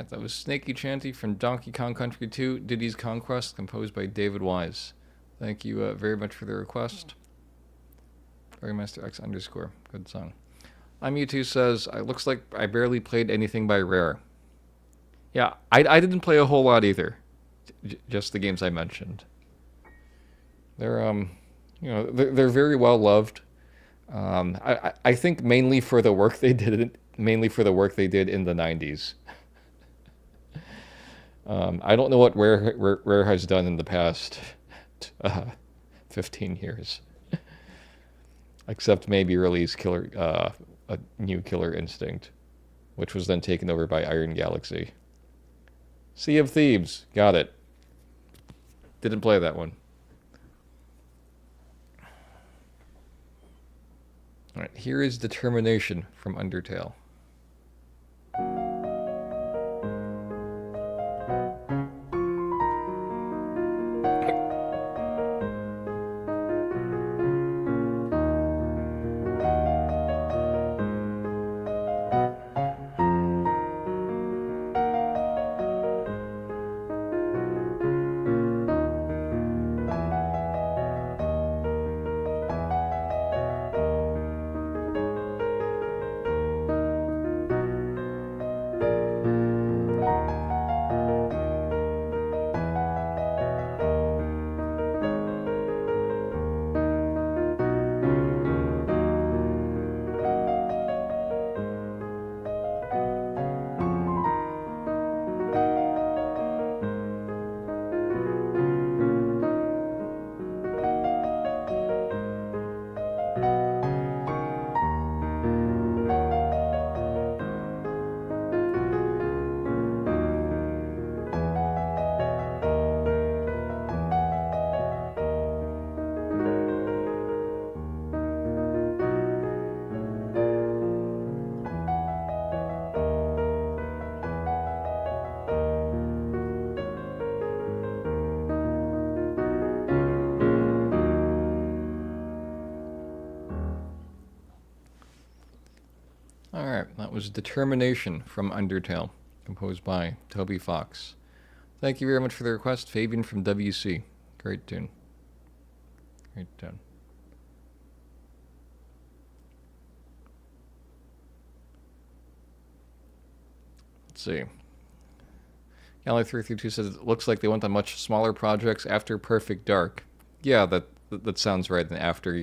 Alright, that was Snaky Chanty from Donkey Kong Country 2, Diddy's Conquest, composed by David Wise. Thank you very much for the request. Master X _. Good song. iMewtwo says, it looks like I barely played anything by Rare. Yeah, I didn't play a whole lot either. Just the games I mentioned. They're they're very well loved. I think mainly for the work they did in the 90s. I don't know what Rare has done in the past 15 years. Except maybe release a new Killer Instinct, which was then taken over by Iron Galaxy. Sea of Thieves, got it. Didn't play that one. Alright, here is Determination from Undertale. Alright, that was Determination from Undertale, composed by Toby Fox. Thank you very much for the request, Fabian from WC. Great tune. Great tune. Let's see. Galley332 says it looks like they went on much smaller projects after Perfect Dark. Yeah, that sounds right. And after,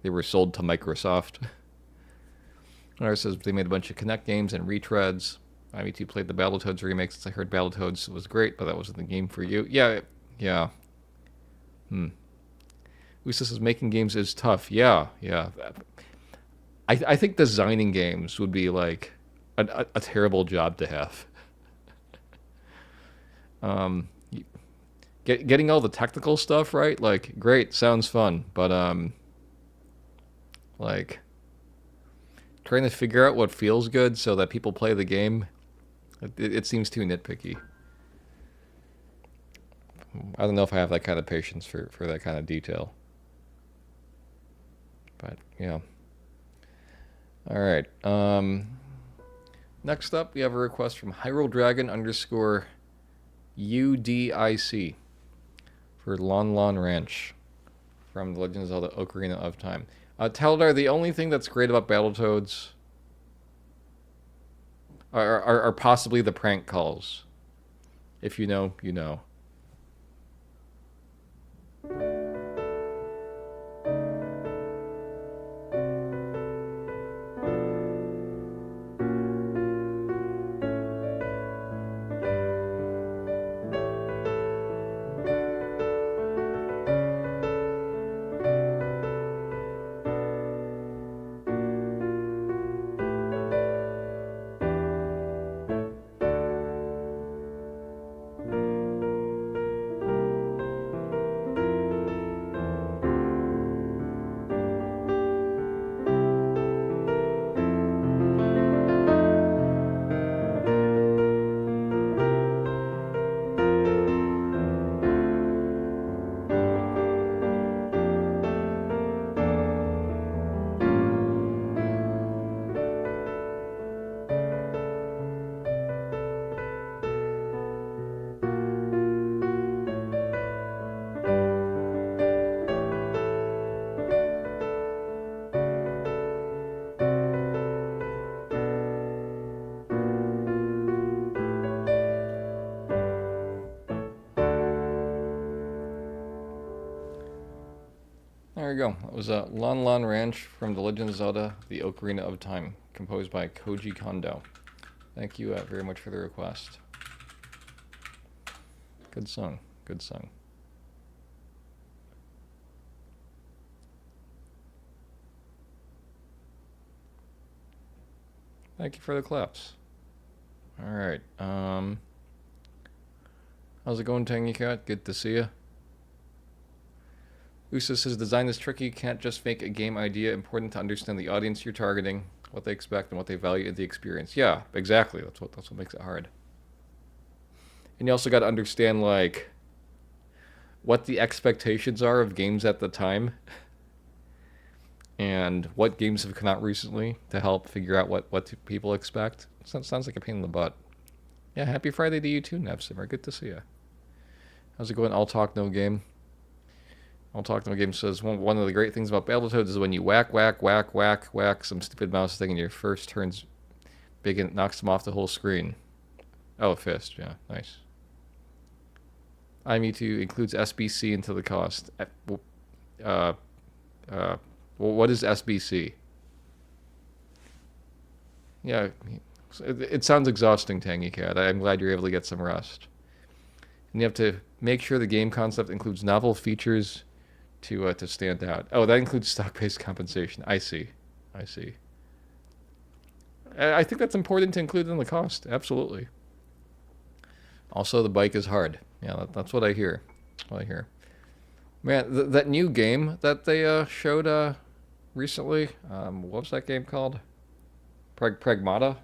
they were sold to Microsoft. Another says they made a bunch of Kinect games and retreads. IME2 played the Battletoads remake since I heard Battletoads was great, but that wasn't the game for you. Yeah. Usa says making games is tough. Yeah. I think designing games would be like a terrible job to have. Getting all the technical stuff right, like, great, sounds fun, but like, trying to figure out what feels good so that people play the game, it seems too nitpicky. I don't know if I have that kind of patience for that kind of detail. But, yeah. Alright, next up, we have a request from Hyrule Dragon _UDIC for Lon Lon Ranch from The Legend of Zelda Ocarina of Time. Taldar, the only thing that's great about Battletoads are possibly the prank calls. If you know, you know. there you go. That was Lon Lon Ranch from The Legend of Zelda: The Ocarina of Time, composed by Koji Kondo. Thank you very much for the request. Good song. Good song. Thank you for the claps. All right. How's it going, Tangy Cat? Good to see you. Usa says, design is tricky. Can't just make a game idea. Important to understand the audience you're targeting, what they expect, and what they value in the experience. Yeah, exactly. That's what makes it hard. And you also got to understand, like, what the expectations are of games at the time, and what games have come out recently to help figure out what people expect. Sounds like a pain in the butt. Yeah, happy Friday to you too, Nevsimmer. Good to see you. How's it going? All talk, no game. All talk, no game says, one of the great things about Battletoads is when you whack some stupid mouse thing and your first turn's big and it knocks them off the whole screen. Oh, a fist. Yeah, nice. IME2 includes SBC into the cost. What is SBC? Yeah, it sounds exhausting, Tangy Cat. I'm glad you're able to get some rest. And you have to make sure the game concept includes novel features to stand out. Oh, that includes stock-based compensation. I see. I think that's important to include in the cost. Absolutely. Also, the bike is hard. Yeah, that's what I hear. That's what I hear. Man, that new game that they showed recently, what was that game called? Pragmata?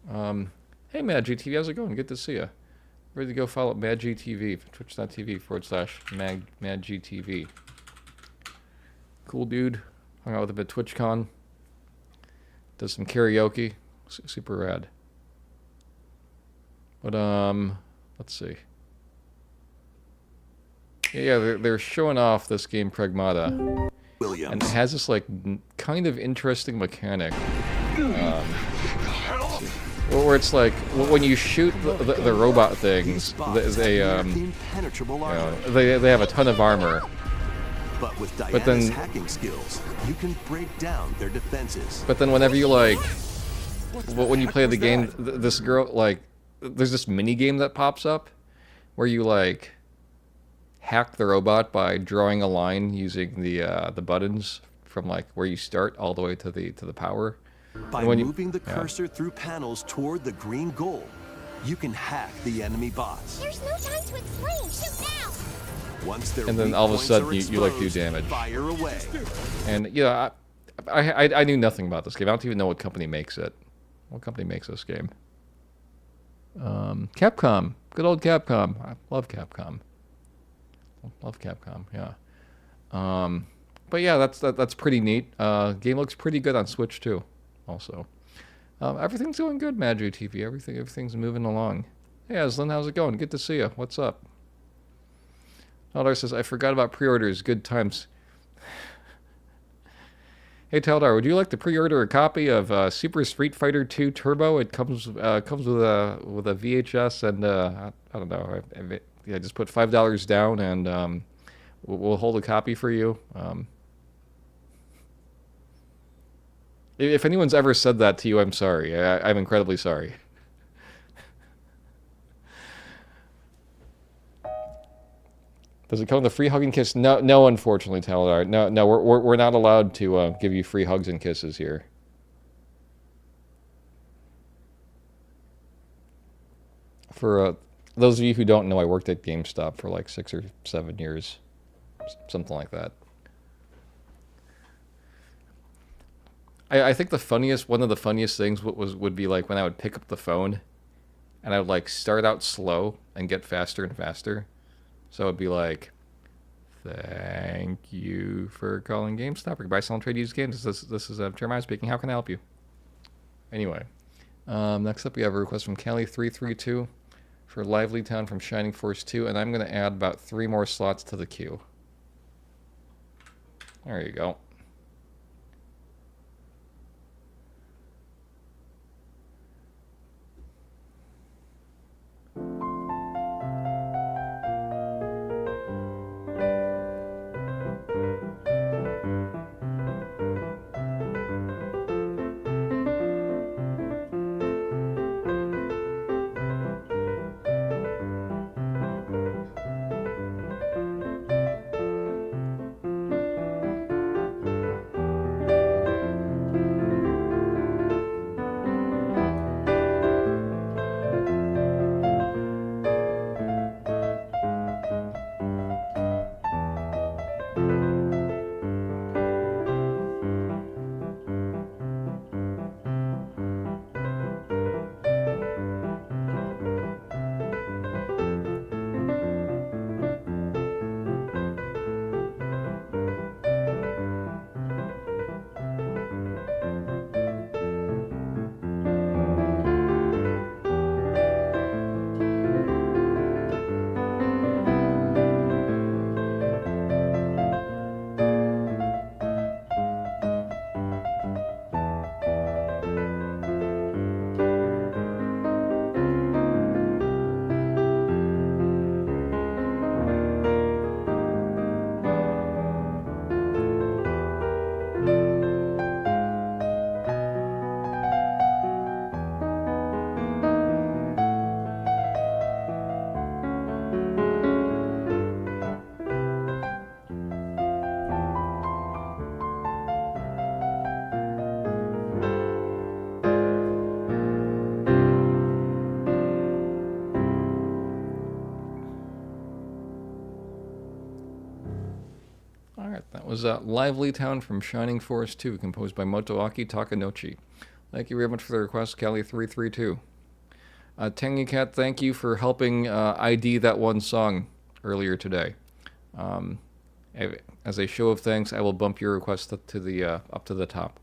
Hey, MadGTV, how's it going? Good to see you. Ready to go follow MadGTV, twitch.tv/MadGTV. Cool dude. Hung out with him at TwitchCon. Does some karaoke. Super rad. But, let's see. Yeah, they're showing off this game, Pragmata. Williams. And it has this, like, kind of interesting mechanic. Where it's like, when you shoot the robot things, they have a ton of armor. But with Diana's hacking skills, you can break down their defenses. But then whenever you, like, when you play the game, this girl, like, there's this mini game that pops up where you, like, hack the robot by drawing a line using the buttons from, like, where you start all the way to the power. By moving the cursor through panels toward the green goal, you can hack the enemy bots. There's no time to explain. Shoot now! Once their and then all of a sudden you like do damage. Fire away. And yeah, I knew nothing about this game. I don't even know what company makes it. What company makes this game? Capcom. Good old Capcom. I love Capcom. Love Capcom. Yeah. But yeah, that's pretty neat. Game looks pretty good on Switch too. Also, everything's going good, MadGTV. Everything's moving along. Hey, Aslan, how's it going? Good to see you. What's up? Taldar says, I forgot about pre-orders. Good times. Hey, Taldar, would you like to pre-order a copy of Super Street Fighter 2 Turbo? It comes with a VHS and I don't know. I just put $5 down and we'll hold a copy for you. If anyone's ever said that to you, I'm sorry. I'm incredibly sorry. Does it come with a free hug and kiss? No, unfortunately, Taladar. No, we're not allowed to give you free hugs and kisses here. For those of you who don't know, I worked at GameStop for like 6 or 7 years, something like that. I think one of the funniest things would be like when I would pick up the phone, and I would like start out slow and get faster and faster. So it'd be like, thank you for calling GameStop. You buy, sell, and trade used games. This is Jeremiah speaking. How can I help you? Anyway, next up we have a request from Callie332 for Lively Town from Shining Force 2, and I'm going to add about 3 more slots to the queue. There you go. Alright, that was Lively Town from Shining Force 2, composed by Motoaki Takanouchi. Thank you very much for the request, Kelly332. Tangy Cat, thank you for helping ID that one song earlier today. As a show of thanks, I will bump your request up to the top.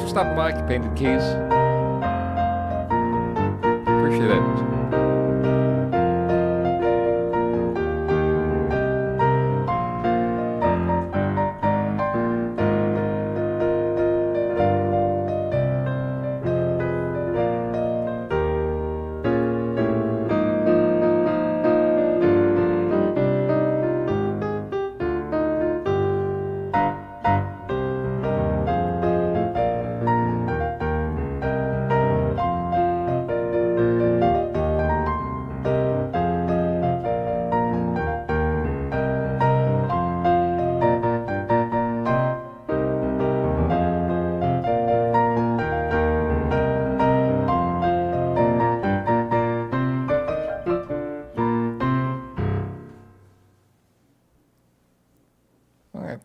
Stopping by, Painted Keys. Appreciate it.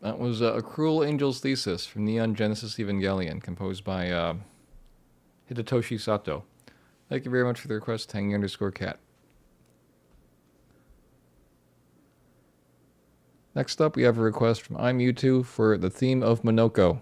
That was A Cruel Angel's Thesis from Neon Genesis Evangelion, composed by Hidetoshi Sato. Thank you very much for the request, Tangy_cat. Next up, we have a request from I'm U2 for the theme of Monoko.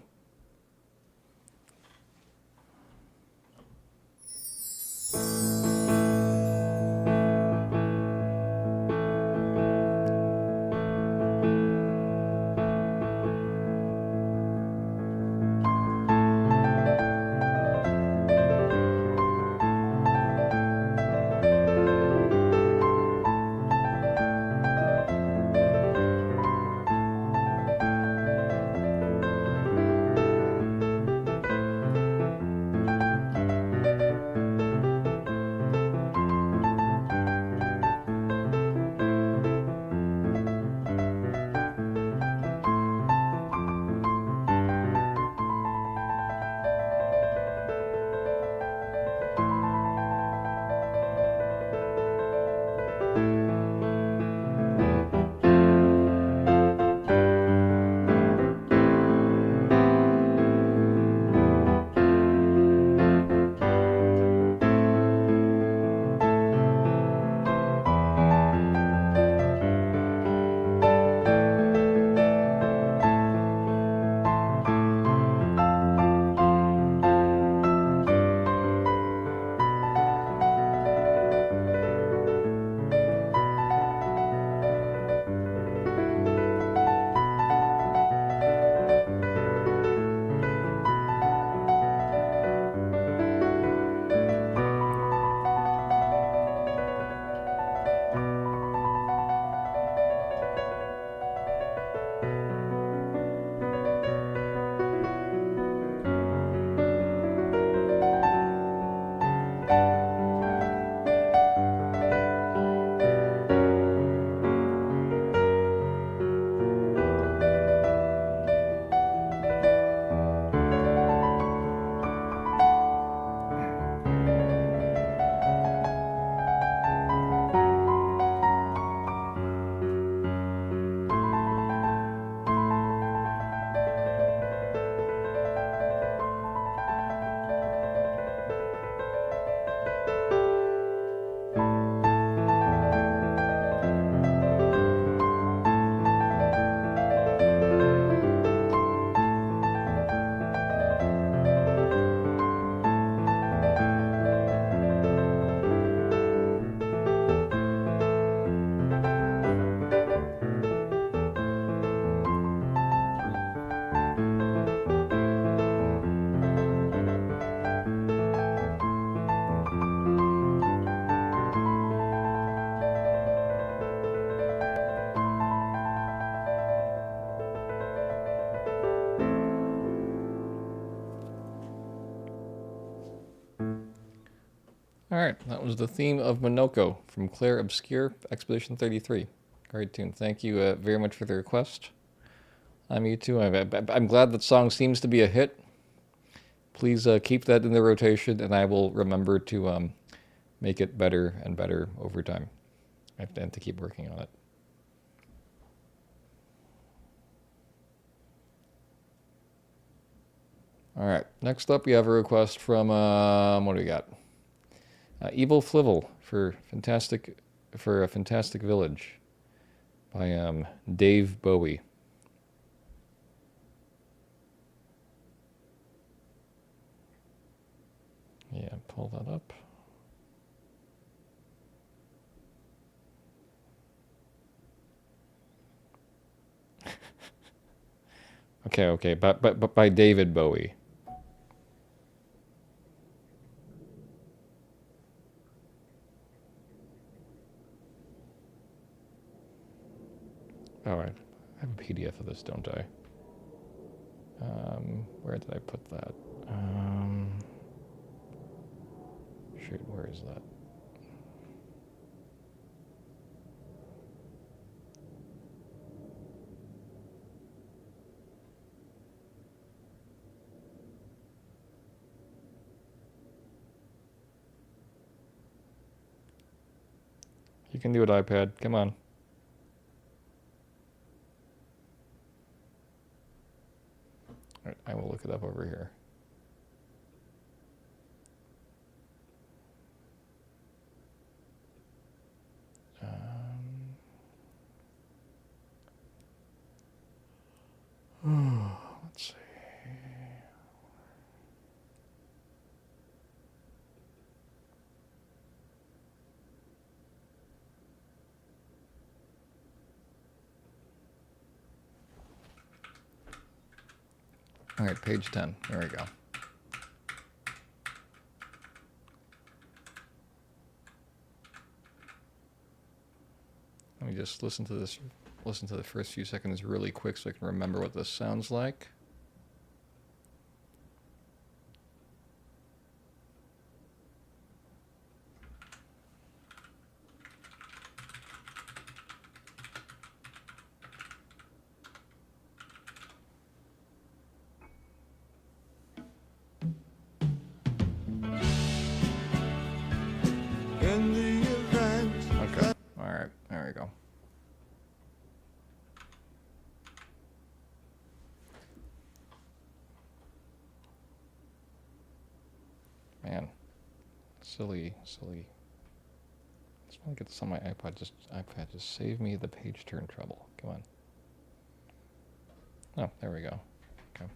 All right, that was the theme of Minoko from Claire Obscure, Expedition 33. Great tune. Thank you very much for the request. I'm U2. I'm glad that song seems to be a hit. Please keep that in the rotation, and I will remember to make it better and better over time. I have to keep working on it. All right, next up we have a request from, what do we got? Evil Flivel for a Fantastic Village by Dave Bowie. Yeah, pull that up. Okay, but by David Bowie. Oh, I have a PDF of this, don't I? Where did I put that? Shoot, where is that? You can do it, iPad. Come on. All right, I will look it up over here. Let's see. All right, page 10. There we go. Let me just listen to this. Listen to the first few seconds really quick so I can remember what this sounds like. In the event. Okay. All right. There we go. Man, silly. Just want to get this on my iPad. Just save me the page turn trouble. Come on. Oh, there we go. Okay.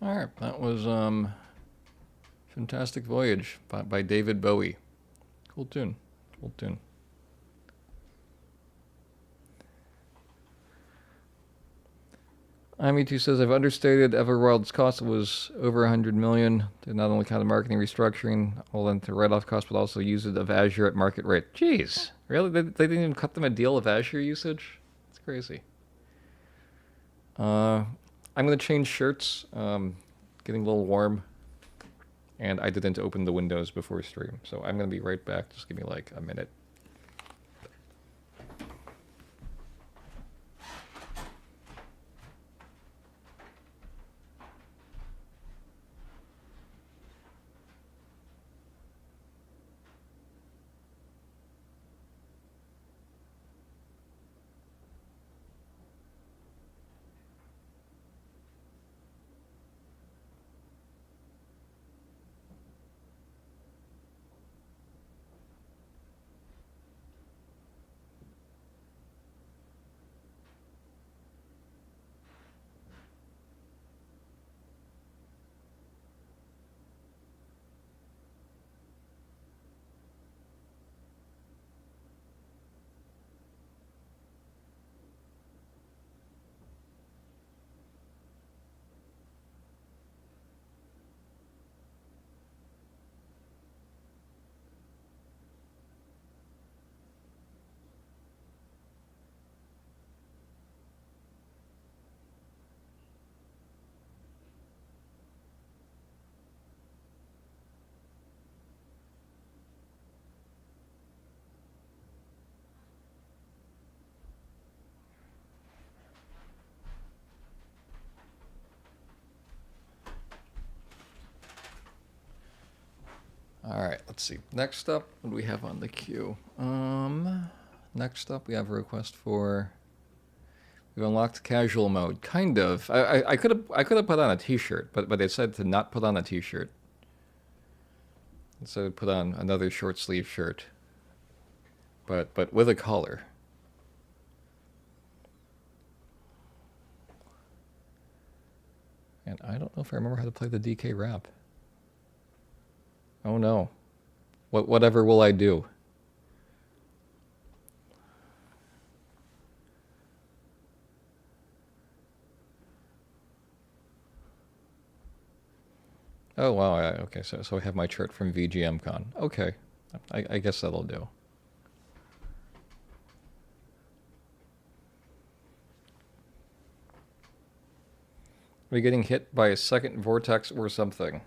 All right, that was Fantastic Voyage by David Bowie. Cool tune. Cool tune. IME2 says, I've understated Everwild's cost was over $100 million. They not only count the marketing restructuring, all into write-off costs, but also use it of Azure at market rate. Jeez, really? They didn't even cut them a deal of Azure usage? That's crazy. I'm going to change shirts. Getting a little warm. And I didn't open the windows before stream. So I'm going to be right back. Just give me like a minute. All right, let's see. Next up, what do we have on the queue? Next up, we have a request for. We've unlocked casual mode, kind of. I could have put on a T-shirt, but they decided to not put on a T-shirt. Instead, put on another short sleeve shirt, but with a collar. And I don't know if I remember how to play the DK rap. Oh no. Whatever will I do? Oh wow, okay, so I have my shirt from VGM Con. Okay. I guess that'll do. Are we getting hit by a second vortex or something?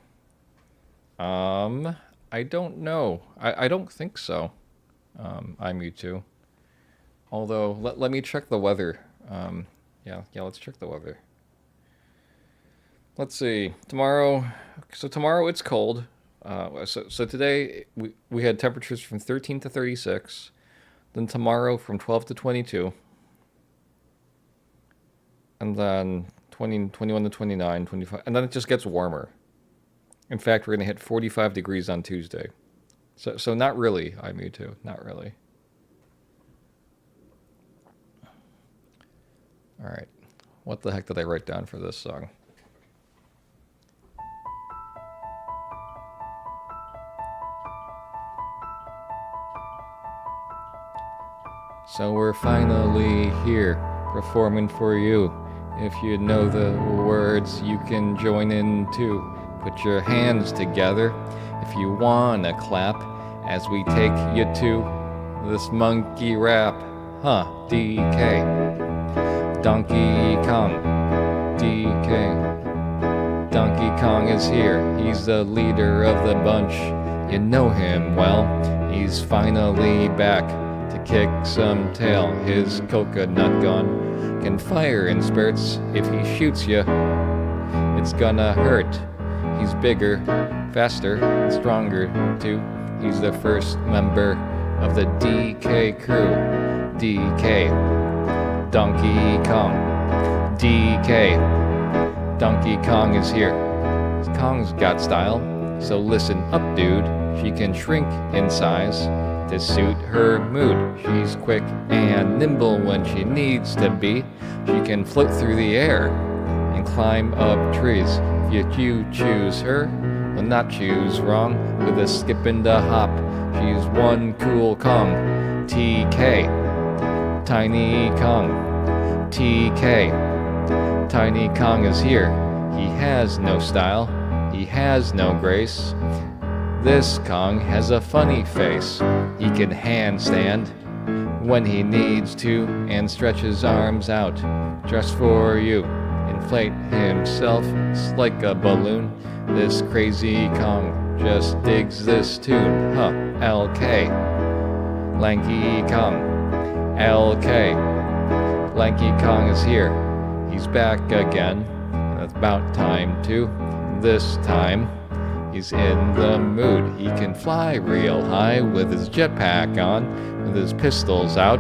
I don't know. I don't think so. I'm U2. Although, let me check the weather. Yeah, let's check the weather. Let's see. Tomorrow it's cold. So today we had temperatures from 13 to 36. Then tomorrow from 12 to 22. And then 21 to 29, 25. And then it just gets warmer. In fact, we're going to hit 45 degrees on Tuesday. So not really, I'm U2. Not really. All right. What the heck did I write down for this song? So we're finally here, performing for you. If you know the words, you can join in too. Put your hands together if you wanna clap as we take you to this monkey rap. Huh, DK. Donkey Kong. DK. Donkey Kong is here. He's the leader of the bunch. You know him well. He's finally back to kick some tail. His coconut gun can fire in spurts. If he shoots you, it's gonna hurt. He's bigger, faster, and stronger, too. He's the first member of the DK crew. DK. Donkey Kong. DK. Donkey Kong is here. Kong's got style, so listen up, dude. She can shrink in size to suit her mood. She's quick and nimble when she needs to be. She can float through the air and climb up trees. If if you choose her, well, not choose wrong. With a skip and a hop, she's one cool Kong. TK, Tiny Kong. TK, Tiny Kong is here. He has no style, he has no grace. This Kong has a funny face. He can handstand when he needs to and stretch his arms out just for you. Inflate himself like a balloon. This crazy Kong just digs this tune. Huh, LK, Lanky Kong. LK, Lanky Kong is here. He's back again. That's about time too. This time he's in the mood. He can fly real high with his jetpack on, with his pistols out.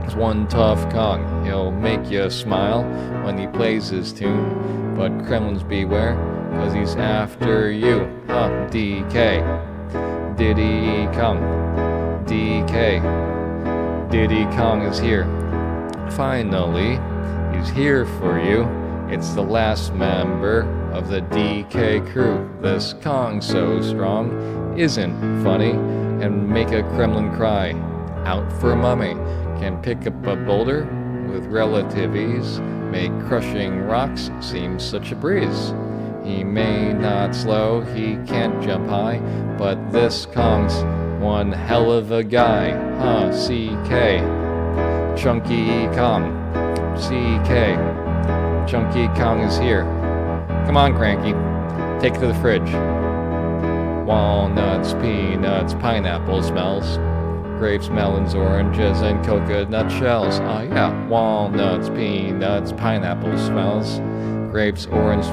He's one tough Kong. He'll make you smile when he plays his tune. But Kremlins beware, cause he's after you. Huh, DK, Diddy Kong. DK, Diddy Kong is here. Finally, he's here for you. It's the last member of the DK crew. This Kong so strong isn't funny and make a Kremlin cry. Out for mummy, can pick up a boulder with relative ease, make crushing rocks seem such a breeze. He may not slow, he can't jump high, but this Kong's one hell of a guy. Huh, CK, Chunky Kong. CK, Chunky Kong is here. Come on, Cranky, take it to the fridge. Walnuts, peanuts, pineapple smells. Grapes, melons, oranges, and coconut shells. Oh yeah, walnuts, peanuts, pineapple smells. Grapes, orange,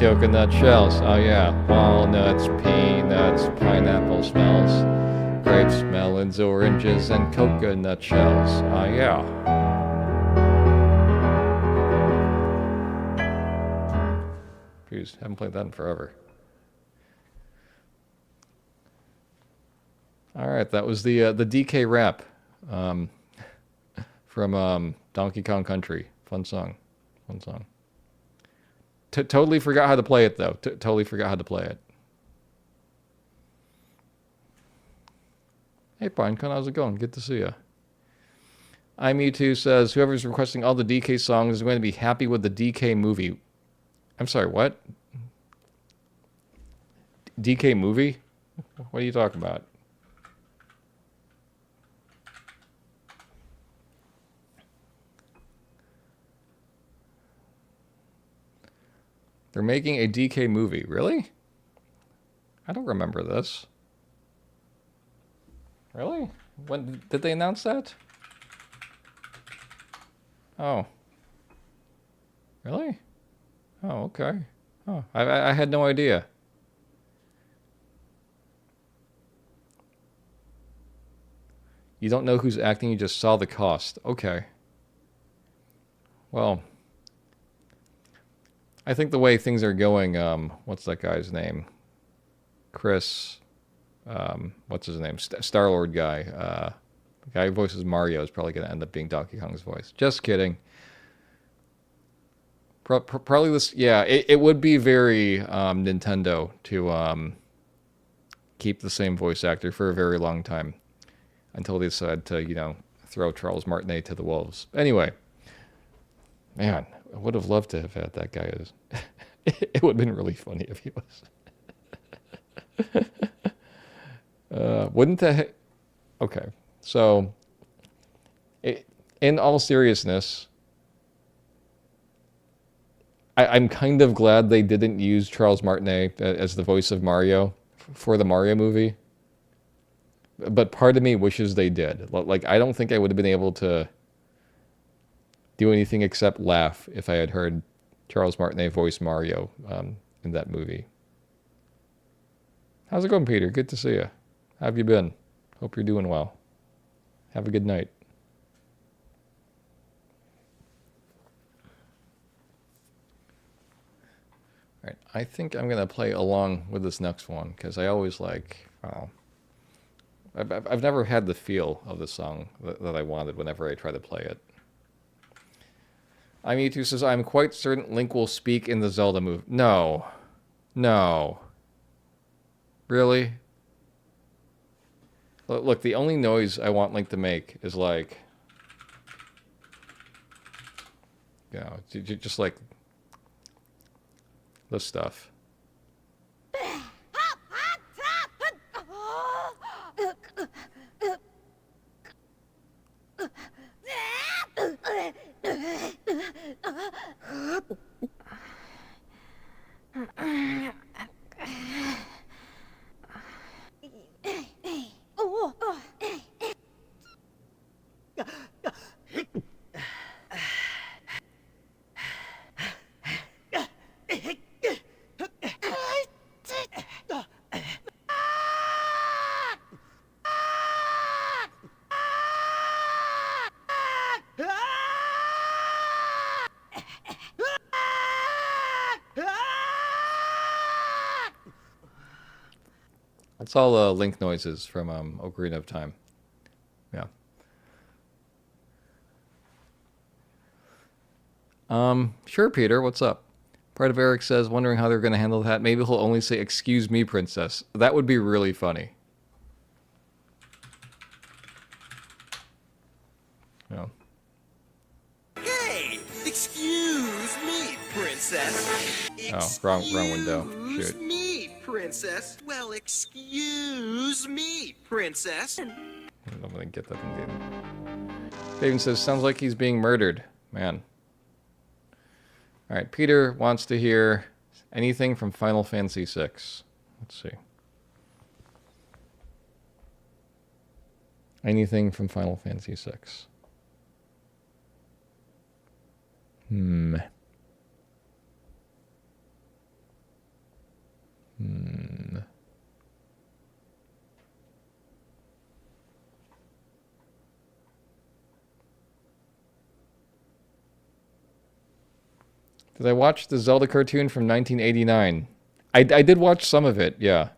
coconut shells. Oh yeah, walnuts, peanuts, pineapple smells. Grapes, melons, oranges, and coconut shells. Oh yeah. Jeez, haven't played that in forever. All right, that was the DK rap from Donkey Kong Country. Fun song, fun song. Totally forgot how to play it though. Totally forgot how to play it. Hey, Brian, how's it going? Good to see you. iMe2 says whoever's requesting all the DK songs is going to be happy with the DK movie. I'm sorry, what? DK movie? What are you talking about? They're making a DK movie. Really? I don't remember this. Really? When did they announce that? Oh. Really? Oh, okay. Oh, I had no idea. You don't know who's acting, you just saw the cost. Okay. Well, I think the way things are going, what's that guy's name? Chris, what's his name? Star-Lord guy. The guy who voices Mario is probably going to end up being Donkey Kong's voice. Just kidding. Probably this, yeah, it would be very Nintendo to keep the same voice actor for a very long time until they decide to, you know, throw Charles Martinet to the wolves. Anyway, man, I would have loved to have had that guy as. It would have been really funny if he was. Wouldn't that? Okay, so in all seriousness, I'm kind of glad they didn't use Charles Martinet as the voice of Mario for the Mario movie. But part of me wishes they did. Like, I don't think I would have been able to do anything except laugh if I had heard Charles Martinet voice Mario in that movie. How's it going, Peter? Good to see you. How have you been? Hope you're doing well. Have a good night. All right, I think I'm going to play along with this next one because I always like... I've never had the feel of the song that I wanted whenever I try to play it. Mewtwo says, I'm quite certain Link will speak in the Zelda movie. No. No. Really? Look, the only noise I want Link to make is like... You know, just like... this stuff. That's all Link noises from Ocarina of Time. Yeah. Sure, Peter, what's up? Pride of Eric says, wondering how they're going to handle that. Maybe he'll only say, excuse me, princess. That would be really funny. Yeah. Hey, excuse me, princess. Oh, wrong window. Shoot. Excuse me, princess. Well, excuse me, princess. I'm going to get that indeed. Faven says, sounds like he's being murdered. Man. Alright, Peter wants to hear anything from Final Fantasy VI. Let's see. Anything from Final Fantasy VI. Did I watch the Zelda cartoon from 1989? I did watch some of it, yeah.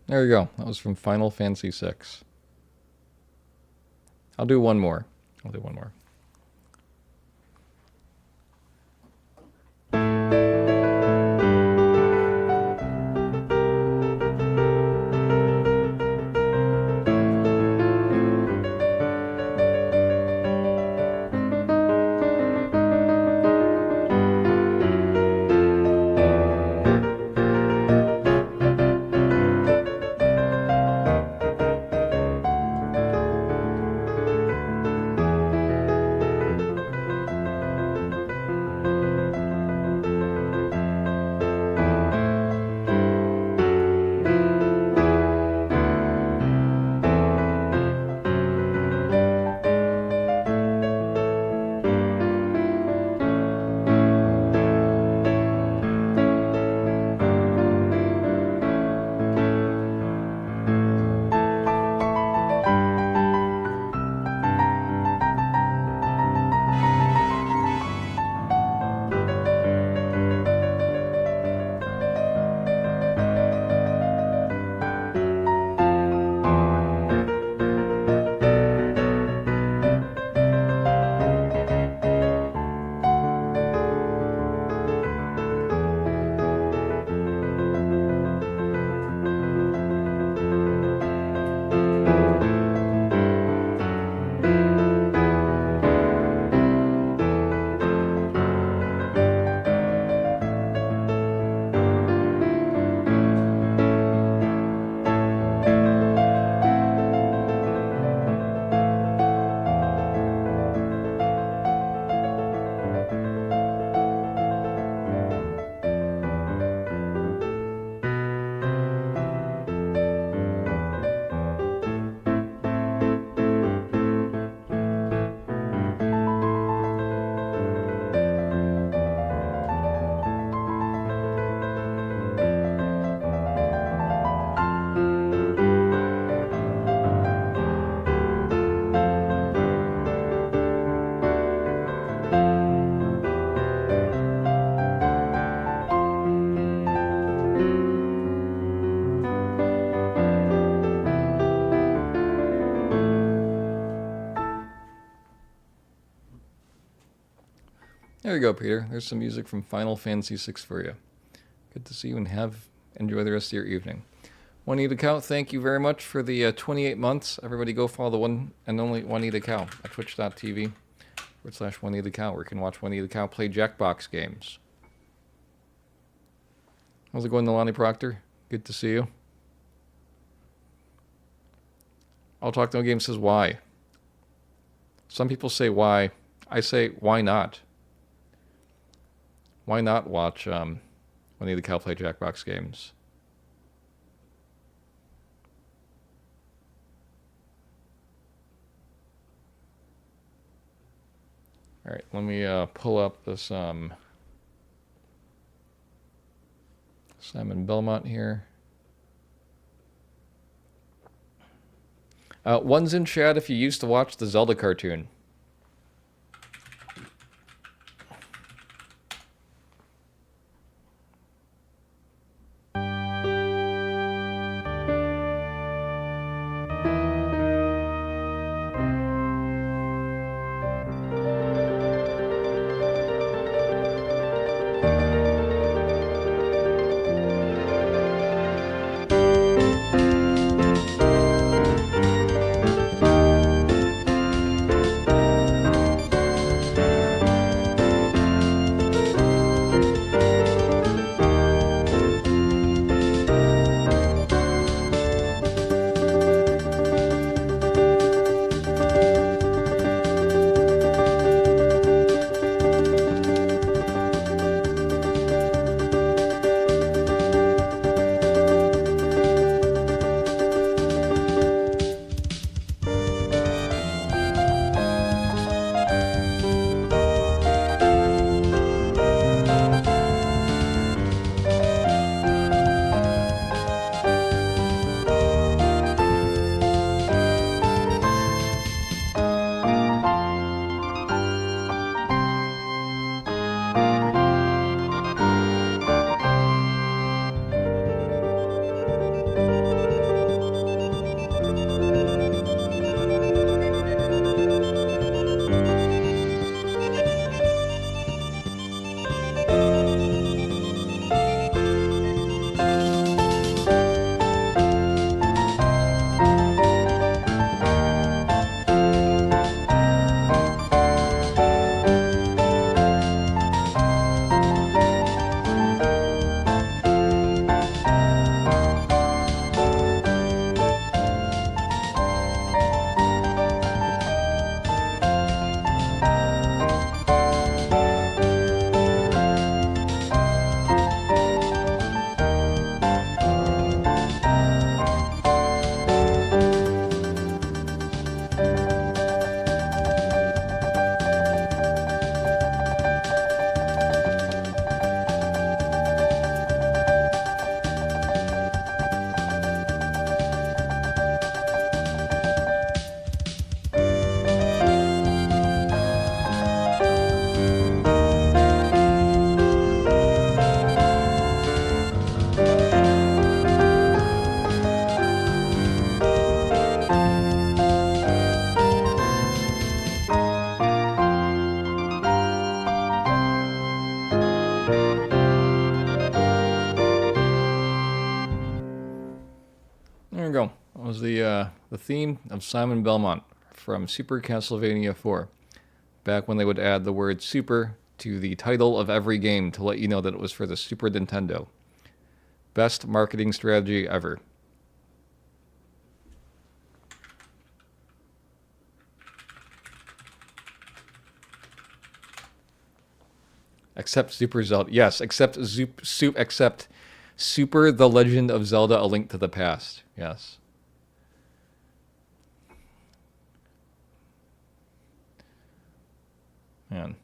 There you go. That was from Final Fantasy VI. I'll do one more. you go, Peter. There's some music from Final Fantasy VI for you. Good to see you and enjoy the rest of your evening. Juanita Cow, thank you very much for the 28 months. Everybody go follow the one and only Juanita Cow at twitch.tv/Juanita Cow, where you can watch Juanita Cow play Jackbox games. How's it going, Nalani Proctor? Good to see you. I'll Talk No Game says why. Some people say why. I say why not? Why not watch Juanita Cow play Jackbox games? All right, let me pull up this Simon Belmont here. One's in chat if you used to watch the Zelda cartoon. There we go. That was the theme of Simon Belmont from Super Castlevania 4. Back when they would add the word super to the title of every game to let you know that it was for the Super Nintendo. Best marketing strategy ever. Except Super Zelda. Yes, except Super The Legend of Zelda: A Link to the Past. Yes. Man,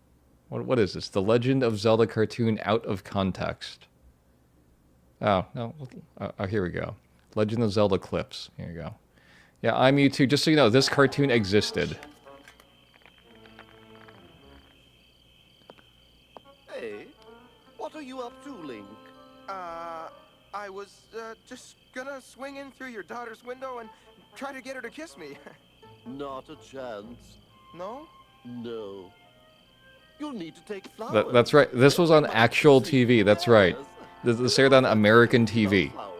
what is this? The Legend of Zelda cartoon out of context. Oh, no. Here we go. Legend of Zelda clips. Here you go. Yeah, I'm you too. Just so you know, this cartoon existed. Hey, what are you up to, Link? I was, just gonna swing in through your daughter's window and try to get her to kiss me. Not a chance. No? No. You'll need to take flowers. That's right. This was on actual TV. That's right. This aired on American TV. Flowers.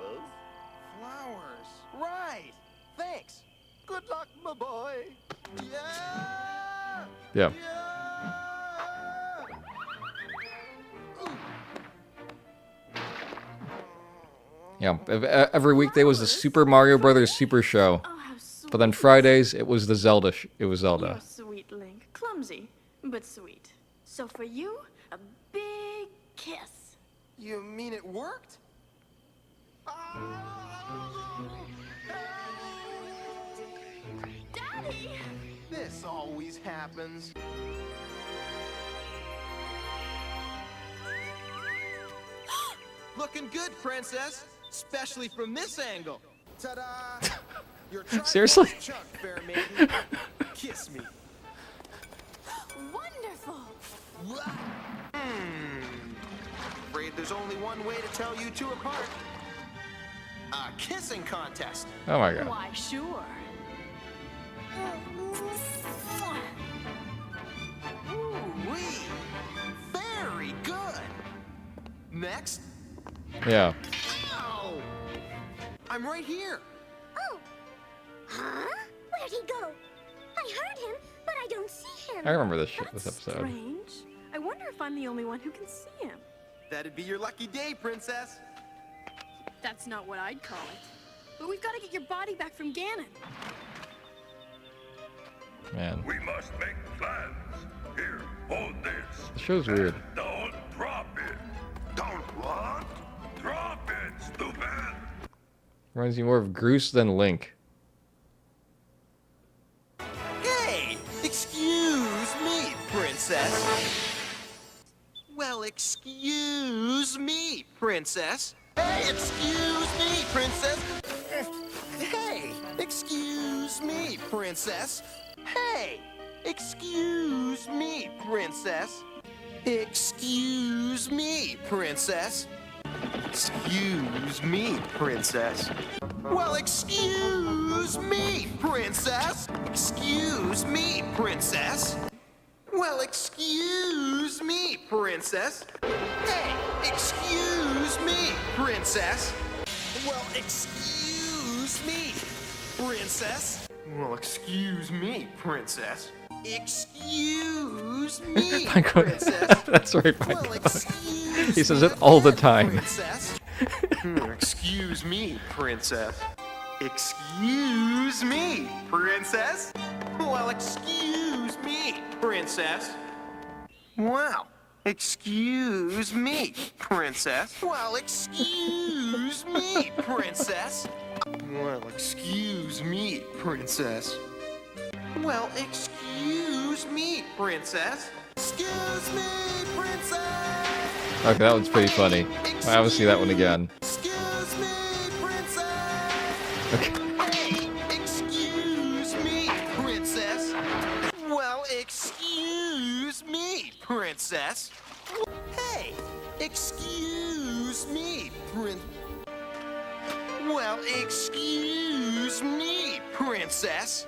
Flowers. Right. Thanks. Good luck, my boy. Yeah. Yeah. Yeah. Every weekday was the Super Mario Brothers Super Show, Oh, how sweet. but on Fridays it was the Zelda. It was You're Zelda. sweet, Link. Clumsy, but sweet. So for you, a big kiss. You mean it worked? Daddy! This always happens. Looking good, princess. Especially from this angle. Ta-da! Your Seriously? chunk, fair maiden. Kiss me. Wonderful! Afraid there's only one way to tell you two apart. A kissing contest. Oh my god. Why, sure. Ooh-wee. Very good. Next. Yeah. Ow! I'm right here. Oh. Huh? Where'd he go? I heard him, but I don't see him. I remember this That's episode. strange. I wonder if I'm the only one who can see him. That'd be your lucky day, princess. That's not what I'd call it. But we've got to get your body back from Ganon. Man, We must make plans. Here, hold this. the show's weird. Don't drop it. Don't what? Drop it, stupid. Reminds me more of Groose than Link. Hey, excuse me, princess. Well, excuse me, princess. Hey, excuse me, princess. Hey, excuse me, princess. Hey, excuse me, princess. Excuse me, princess. Excuse me, princess. Well, excuse me, princess. Excuse me, princess. Well, excuse me, princess. Hey, excuse me, princess. Well, excuse me, princess. Well, excuse me, princess. Excuse me, Pinecone. princess. That's right, Well, Pinecone. excuse He says me it all the again, time. Princess. Excuse me, princess. Excuse me, princess. Well, excuse me, princess. Wow. Excuse me, princess. Well, excuse me, princess. Well, excuse me, princess. Well, excuse me, princess. Excuse me, princess. Okay, that one's pretty funny. I want to see that one again. Excuse me, princess. Okay. Hey, excuse me, princess. Well, excuse me, princess. Hey, excuse me, Well, excuse me, princess.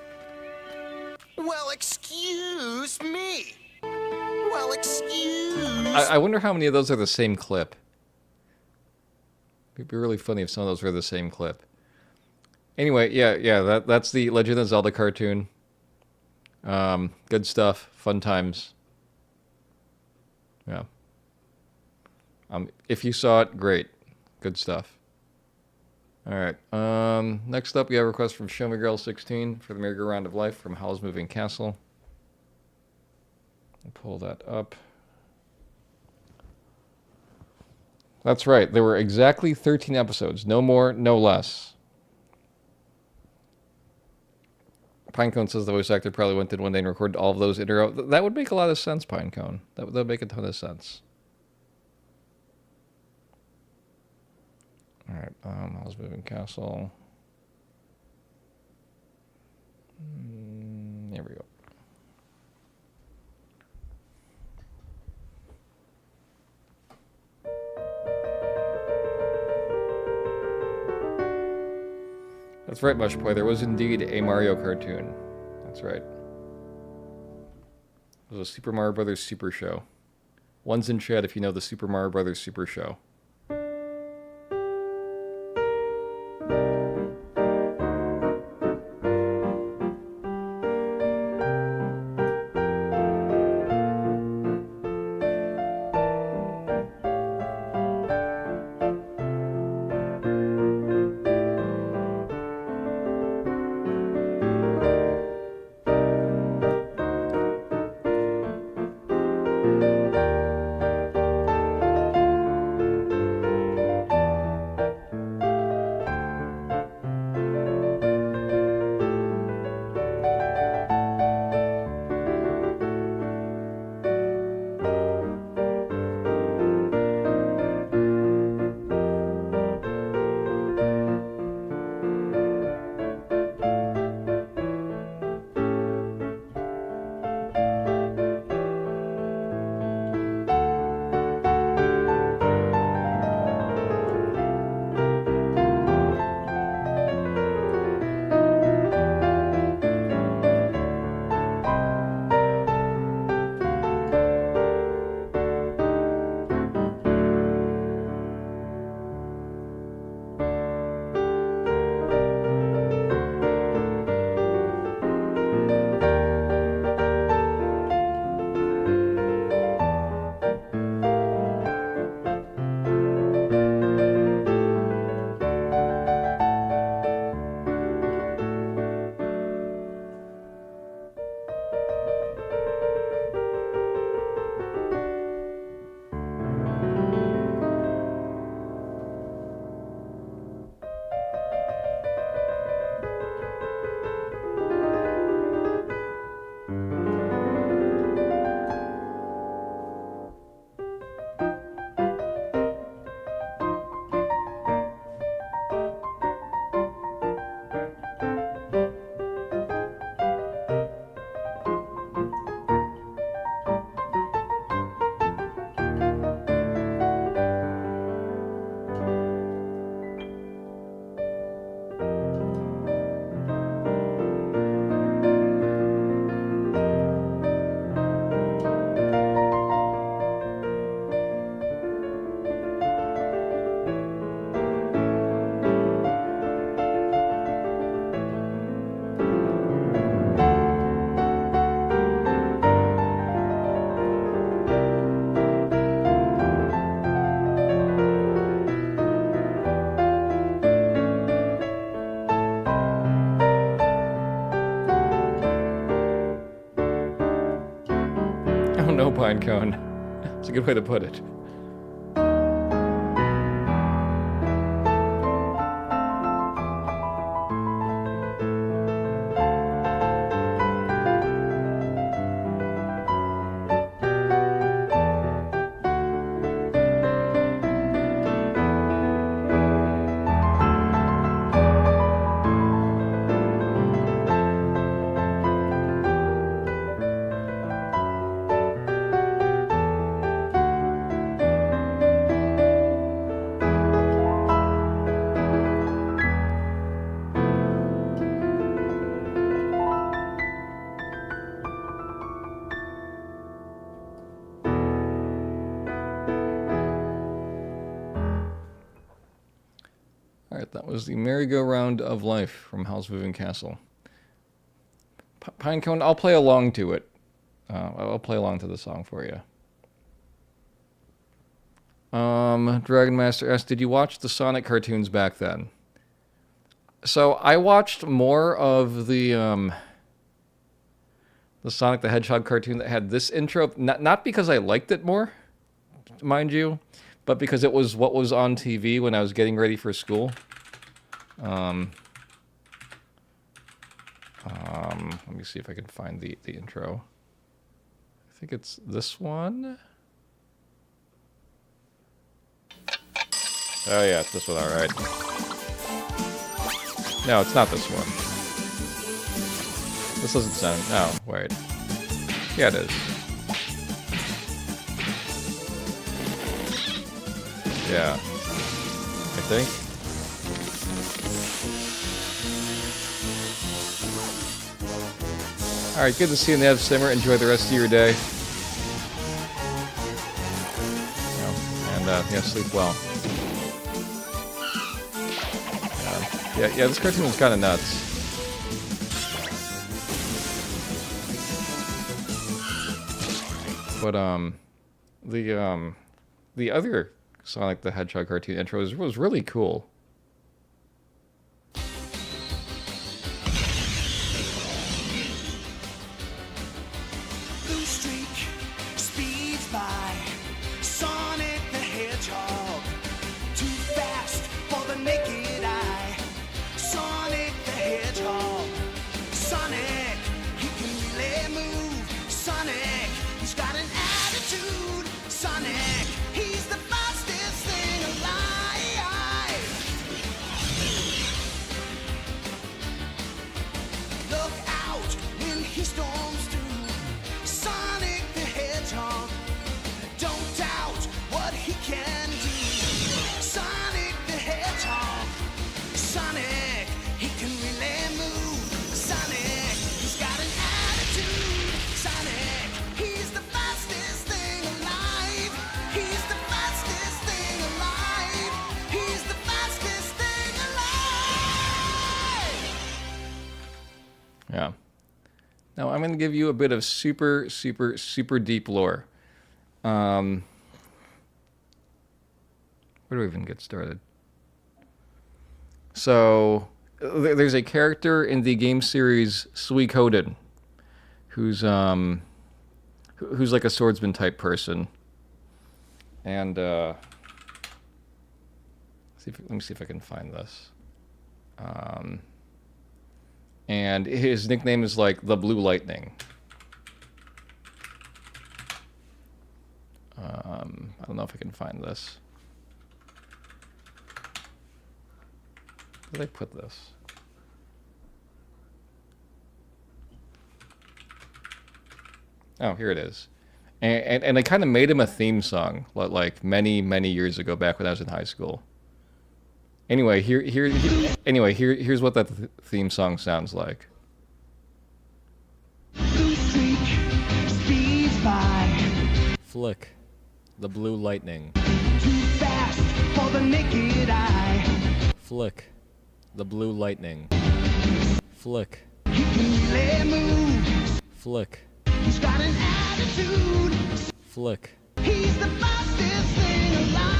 Well, excuse me. Well, excuse. I wonder how many of those are the same clip. It'd be really funny if some of those were the same clip. Anyway, yeah, that's the Legend of Zelda cartoon. Good stuff, fun times. Yeah. If you saw it, great, good stuff. All right. Next up, we have a request from Show Me Girl 16 for the Merry-Go-Round of Life from Howl's Moving Castle. I'll pull that up. That's right. There were exactly 13 episodes. No more, no less. Pinecone says the voice actor probably went in one day and recorded all of those in a row. That would make a lot of sense, Pinecone. That would make a ton of sense. All right. Howl's Moving Castle. Here we go. That's right, Mushboy. There was indeed a Mario cartoon. That's right. It was a Super Mario Brothers Super Show. One's in chat if you know the Super Mario Brothers Super Show. No pine cone. It's a good way to put it. That was the Merry-Go-Round of Life from Howl's Moving Castle. Pinecone, I'll play along to it. I'll play along to the song for you. Dragon Master S, did you watch the Sonic cartoons back then? So I watched more of the Sonic the Hedgehog cartoon that had this intro. Not because I liked it more, mind you, but because it was what was on TV when I was getting ready for school. Let me see if I can find the intro. I think it's this one. Oh yeah, it's this one, alright. No, it's not this one. This doesn't sound... No, wait. Yeah, it is. Yeah. I think. All right, good to see you, Nev Simmer. Enjoy the rest of your day. And sleep well. Yeah, this cartoon was kind of nuts. But the other Sonic the Hedgehog cartoon intro was really cool. Blue streak speeds by. Sonic the Hedgehog, too fast for the naked eye. Sonic the Hedgehog, Sonic, he can really move. Sonic, he's got an attitude. Sonic, he's the fastest thing alive. Look out when he storms through. Sonic the Hedgehog, don't doubt what he can do. Sonic the Hedgehog, Sonic, he can really move. Sonic, he's got an attitude. Sonic, he's the fastest thing alive. He's the fastest thing alive. He's the fastest thing alive. Yeah. Now I'm going to give you a bit of super deep lore. Where do we even get started? So there's a character in the game series Suikoden who's like a swordsman type person. And let me see if I can find this. And his nickname is like the Blue Lightning. I don't know if I can find this. Where did I put this? Oh, here it is. And I kind of made him a theme song, like many years ago, back when I was in high school. Anyway, here's what that theme song sounds like. Blue streak speeds by. Flick, the Blue Lightning. Too fast for the naked eye. Flick, the Blue Lightning. Flick, He can really move. flick, He's got an attitude. flick. He's the fastest thing alive.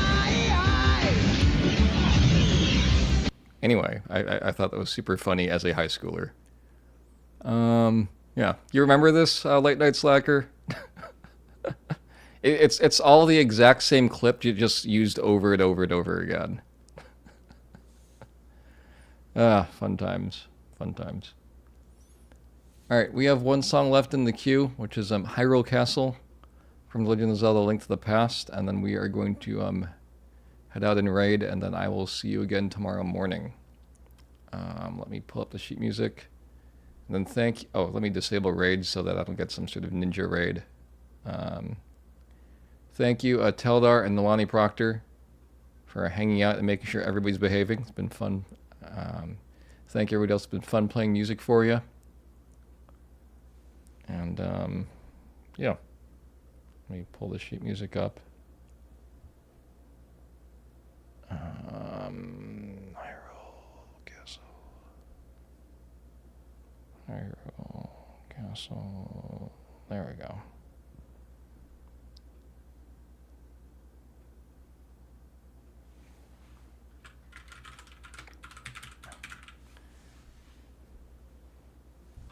Anyway, I thought that was super funny as a high schooler. Yeah, you remember this, Late Night Slacker? It's all the exact same clip, you just used over and over and over again. Fun times. All right, we have one song left in the queue, which is Hyrule Castle from The Legend of Zelda: Link to the Past, and then we are going to head out and raid, and then I will see you again tomorrow morning. Let me pull up the sheet music, and then let me disable raid so that I don't get some sort of ninja raid. Thank you, Teldar and Nalani Proctor, for hanging out and making sure everybody's behaving. It's been fun. Thank you, everybody else. It's been fun playing music for you. And, yeah. Let me pull the sheet music up. Hyrule Castle. There we go.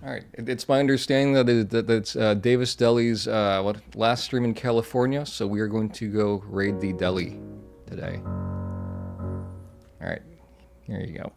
All right. It's my understanding that it's Davis Deli's last stream in California, so we are going to go raid the deli today. All right. Here you go.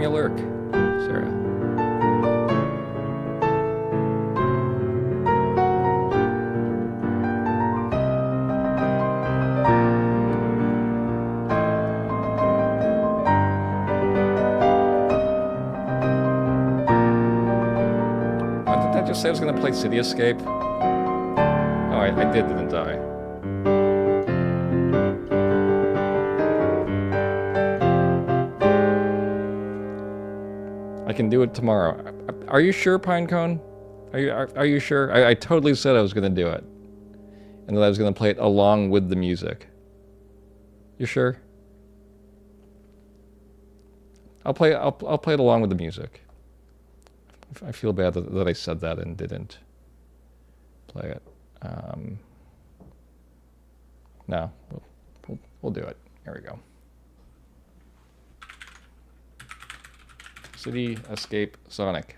me a lurk, Sarah. Didn't I just say I was going to play City Escape? Oh, I did, didn't I? I can do it tomorrow. Are you sure, Pinecone? Are you sure? I totally said I was going to do it, and that I was going to play it along with the music. You sure? I'll play it along with the music. I feel bad that I said that and didn't play it. No, we'll do it. Here we go. City Escape Sonic.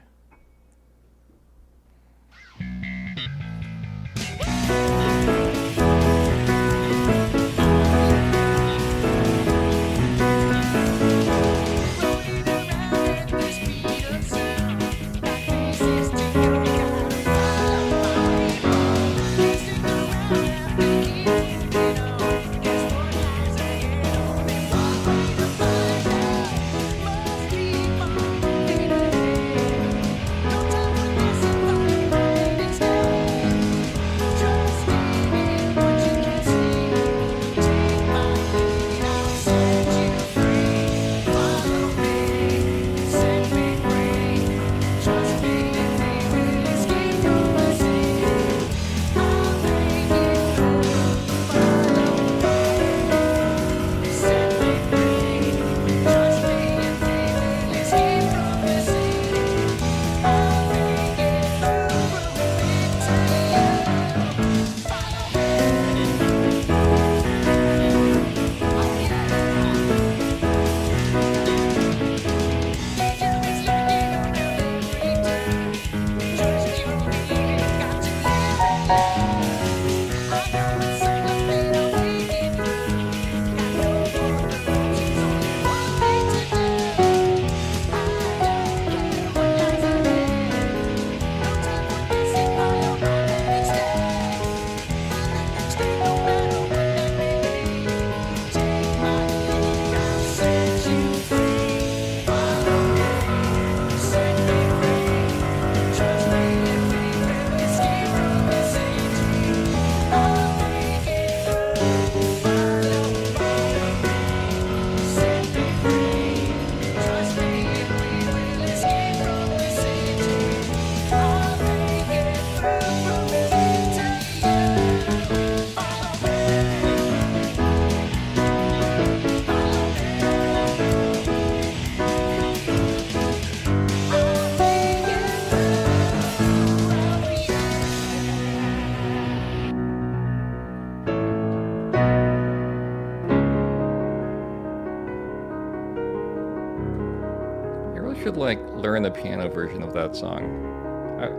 Should like learn the piano version of that song.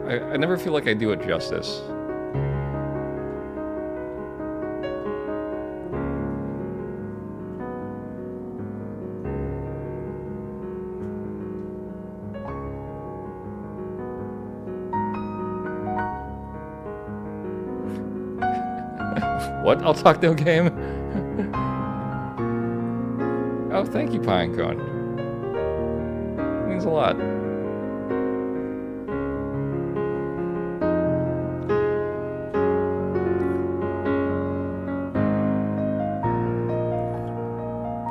I never feel like I do it justice. What? I'll talk no game? Oh, thank you, Pinecone. Means a lot.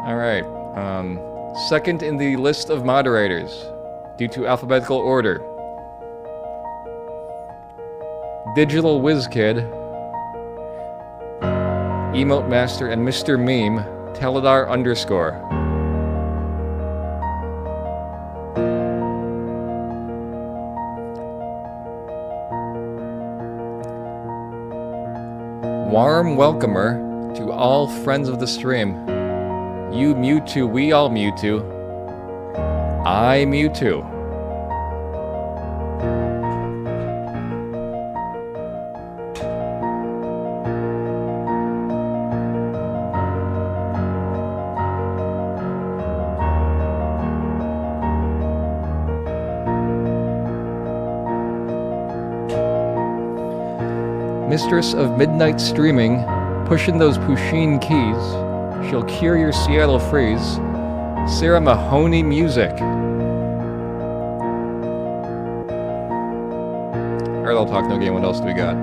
All right. Second in the list of moderators, due to alphabetical order. Digital Whiz Kid, Emote Master, and Mr. Meme, Teledar _. Warm welcomer to all friends of the stream. You Mewtwo, we all Mewtwo. I Mewtwo. Mistress of midnight streaming, pushing those Pusheen keys. She'll cure your Seattle freeze. Sarah Mahoney music. Alright, I'll talk no game. What else do we got?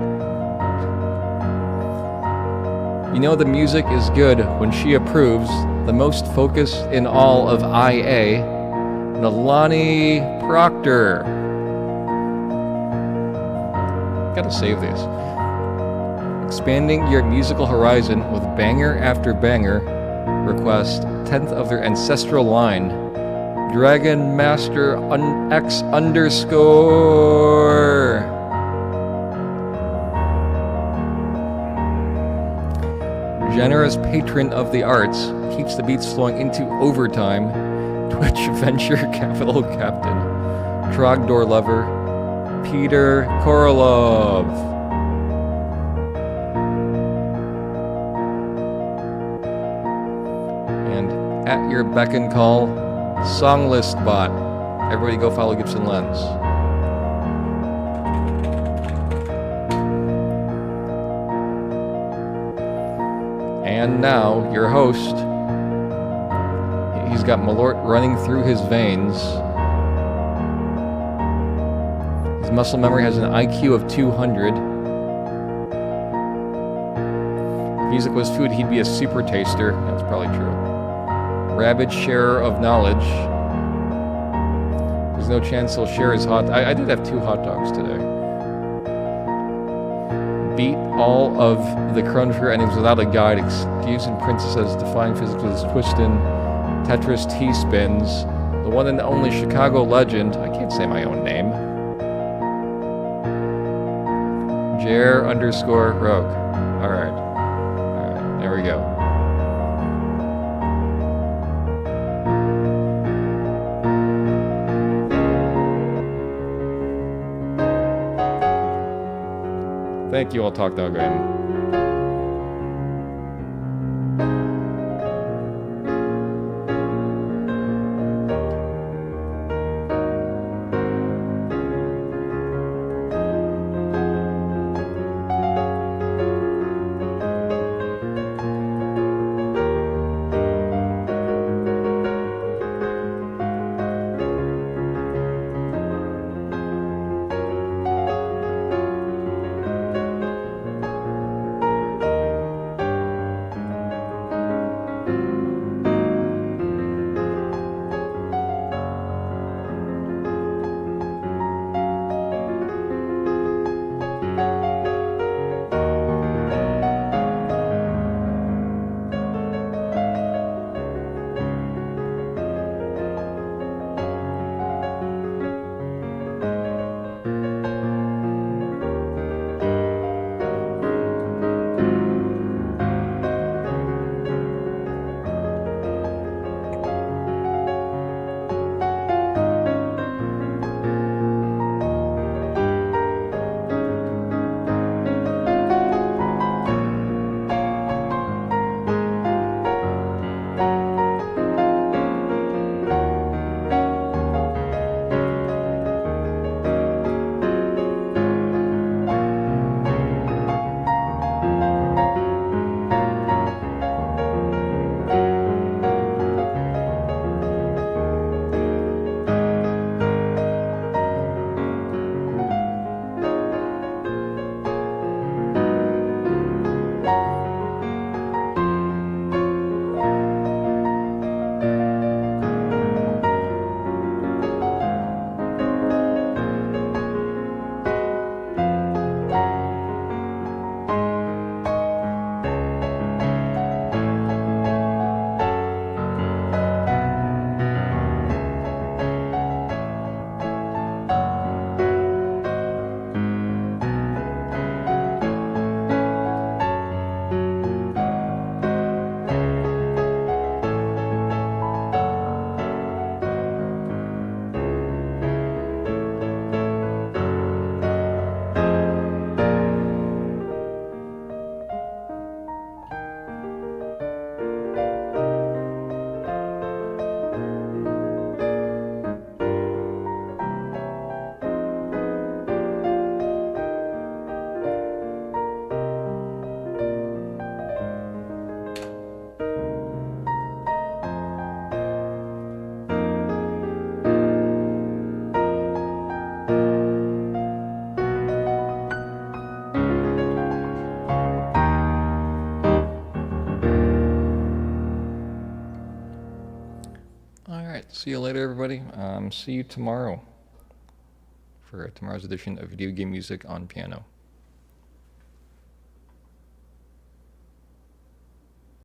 You know the music is good when she approves. The most focused in all of IA, Nalani Proctor. Gotta save these. Expanding your musical horizon with banger after banger. Request 10th of their ancestral line. Dragon Master X underscore. Generous patron of the arts, keeps the beats flowing into overtime. Twitch Venture Capital Captain. Trogdor Lover. Peter Korolov. And at your beck and call, Songlist Bot. Everybody go follow Gibson Lens. And now, your host. He's got Malort running through his veins. His muscle memory has an IQ of 200. If music was food, he'd be a super taster. That's probably true. Rabid sharer of knowledge. There's no chance he'll share his hot... I did have 2 hot dogs today. Beat all of the Chrono Trigger endings without a guide. Excusing princesses, defying physics with his twisting Tetris T-spins. The one and only Chicago legend. I can't say my own name. Jer underscore Rogue. Alright. Alright, there we go. Thank you, I'll talk now again. Alright, see you later, everybody. See you tomorrow for tomorrow's edition of Video Game Music on Piano.